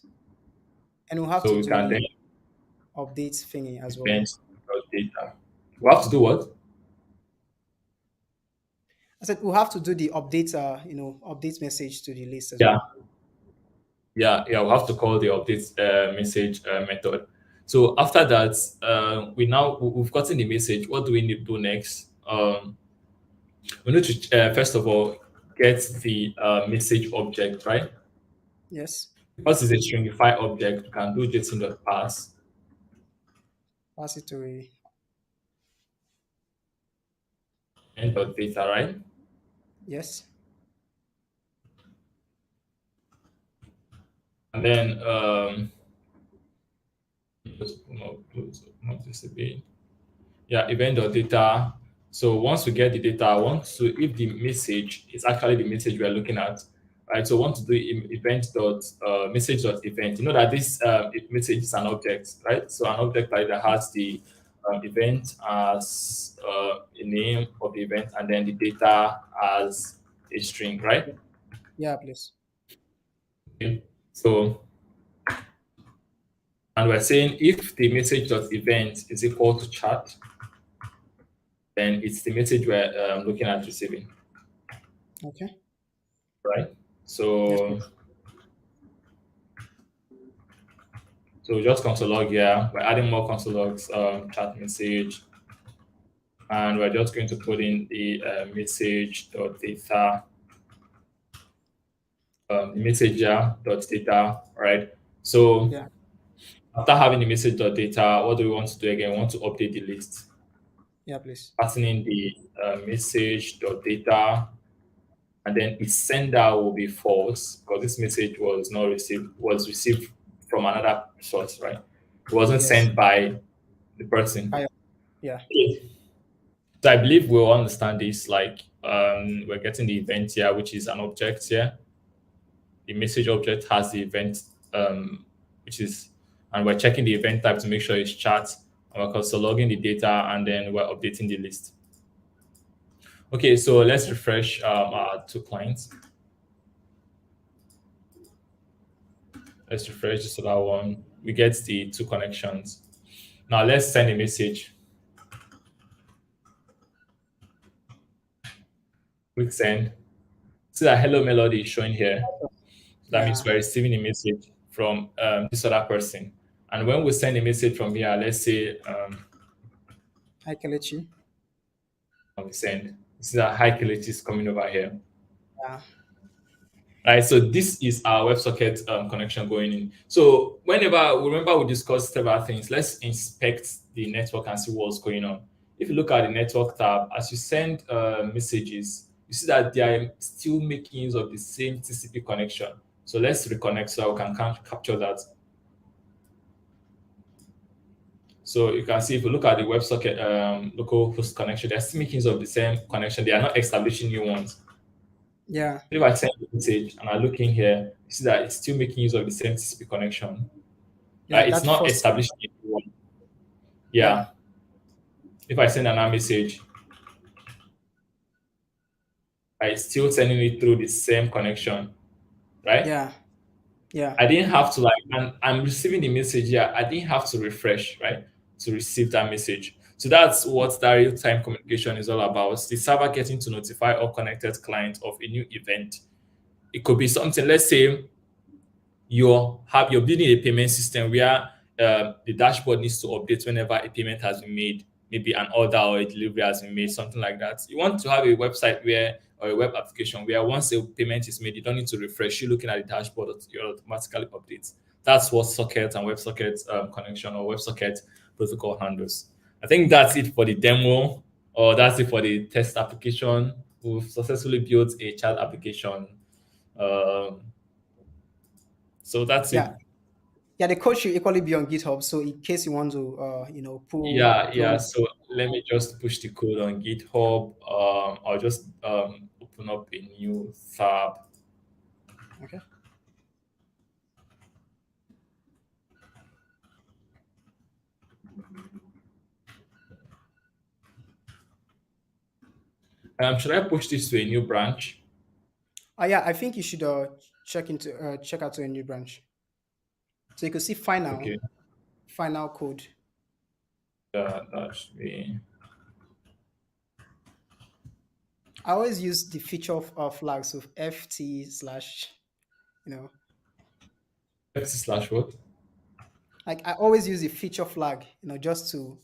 And we'll have so to we do can then the update thingy as well. event data. We have to do what? I said we'll have to do the update, update message to the list as Yeah, well. yeah. We'll have to call the update message method. So after that, we've gotten the message. What do we need to do next? We need to first of all get the message object, right? Yes. Because it's a stringify object, you can do json.pass Pass it to a and dot data, right? yes. And then just not this a bit. Yeah, event.data. So once we get the data, if the message is actually the message we are looking at, right? So want to do event dot message dot event. You know that this message is an object, right? So an object that has the event as a name of the event and then the data as a string, right? Yeah, please. Okay. So and we're saying if the message dot event is equal to chat, then it's the message we're looking at receiving, Okay. right? Yes, So please. so just console log here. We're adding more console logs, chat message, and we're just going to put in the message dot data, messenger dot data, right? So Yeah. after having the message dot data, what do we want to do again? We want to update the list, Yeah, please. passing in the message dot data, and then its sender will be false because this message was not received was received from another source, right? It wasn't Yes. sent by the person. I, yeah. Okay. So I believe we'll understand this. Like we're getting the event here, which is an object here. The message object has the event, which is, and we're checking the event type to make sure it's chat. And we're also logging the data, and then we're updating the list. Okay, so let's refresh our two clients. Let's refresh this other one. We get the two connections. Now let's send a message. Click send. See that hello melody is showing here. So that means Yeah. we're receiving a message from this other person. And when we send a message from here, let's say Hi, Kelechi. we send. See that high quality is coming over here. Yeah. Right, so this is our WebSocket connection going in. So whenever, remember we discussed several things, let's inspect the network and see what's going on. If you look at the network tab, as you send messages, you see that they are still making use of the same TCP connection. So let's reconnect so I can capture that. So you can see if you look at the WebSocket local host connection, they're still making use of the same connection. They are not establishing new ones. Yeah. If I send a message and I look in here, you see that it's still making use of the same TCP connection. Yeah. It's That not first. establishing a new one. Yeah. Yeah. If I send another message, it's still sending it through the same connection, right? Yeah. Yeah. I didn't have to like, and I'm receiving the message here. I didn't have to refresh, right, to receive that message. So that's what that real-time communication is all about. It's the server getting to notify all connected clients of a new event. It could be something, let's say you're building a payment system where the dashboard needs to update whenever a payment has been made, maybe an order or a delivery has been made, something like that. You want to have a website where or a web application where once a payment is made, you don't need to refresh. You're looking at the dashboard, it automatically updates. That's what socket and WebSocket connection or WebSocket protocol handles. I think that's it for the demo, or that's it for the test application. We've successfully built a chat application. Um, so that's it. Yeah. Yeah. The code should equally be on GitHub. So in case you want to, pull Yeah, yeah. clone. So let me just push the code on GitHub. I'll just open up a new tab. Okay. Should I push this to a new branch? Yeah. I think you should check out to a new branch. So you can see Okay, final code. that should be I always use the feature of flags of ft slash, you know, FC slash what? like I always use the feature flag, just to,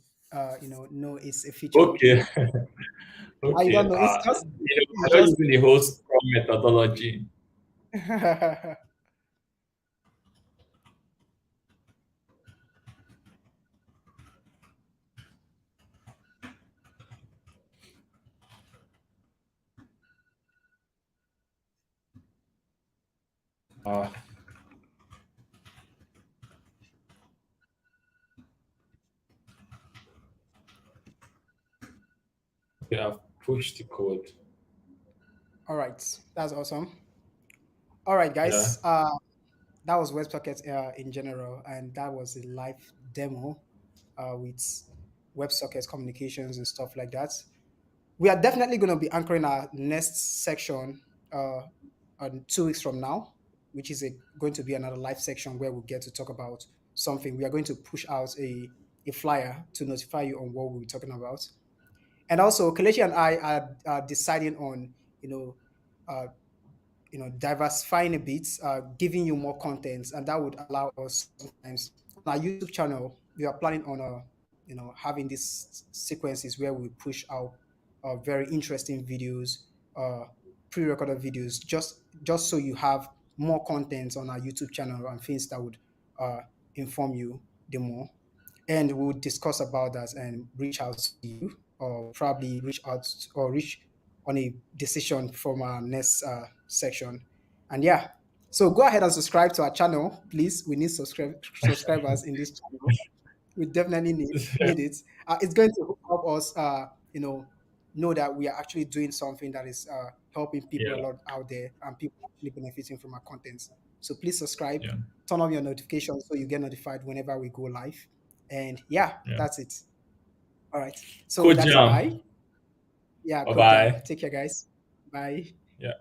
know it's a feature. Okay, I okay. don't know. It's just, it's I'm not just. using the whole Scrum methodology. Uh, okay, I've pushed the code. All right, that's awesome. All right, Yeah. guys. That was WebSocket in general, and that was a live demo with WebSocket communications and stuff like that. We are definitely going to be anchoring our next section uh, on 2 weeks from now, which is going to be another live section where we get to talk about something. We are going to push out a flyer to notify you on what we'll be talking about. And also, Kelechi and I are deciding on, you know, uh, diversifying a bit, giving you more content, and that would allow us sometimes on our YouTube channel. We are planning on, having these sequences where we push out very interesting videos, pre-recorded videos, just so you have more content on our YouTube channel and things that would uh, inform you the more. And we'll discuss about that and reach out to you, or probably reach out or reach. on a decision from our next section. And yeah, so go ahead and subscribe to our channel, please. We need subscribers in this channel. We definitely need it. It's going to help us, know that we are actually doing something that is helping people a Yeah, lot out there, and people are actually benefiting from our contents. So please subscribe, yeah, turn on your notifications so you get notified whenever we go live. And yeah, yeah. that's it. All right. So Cool that's a bye. jam. Yeah, Bye cool jam. bye. Take care, guys. Bye. Yeah.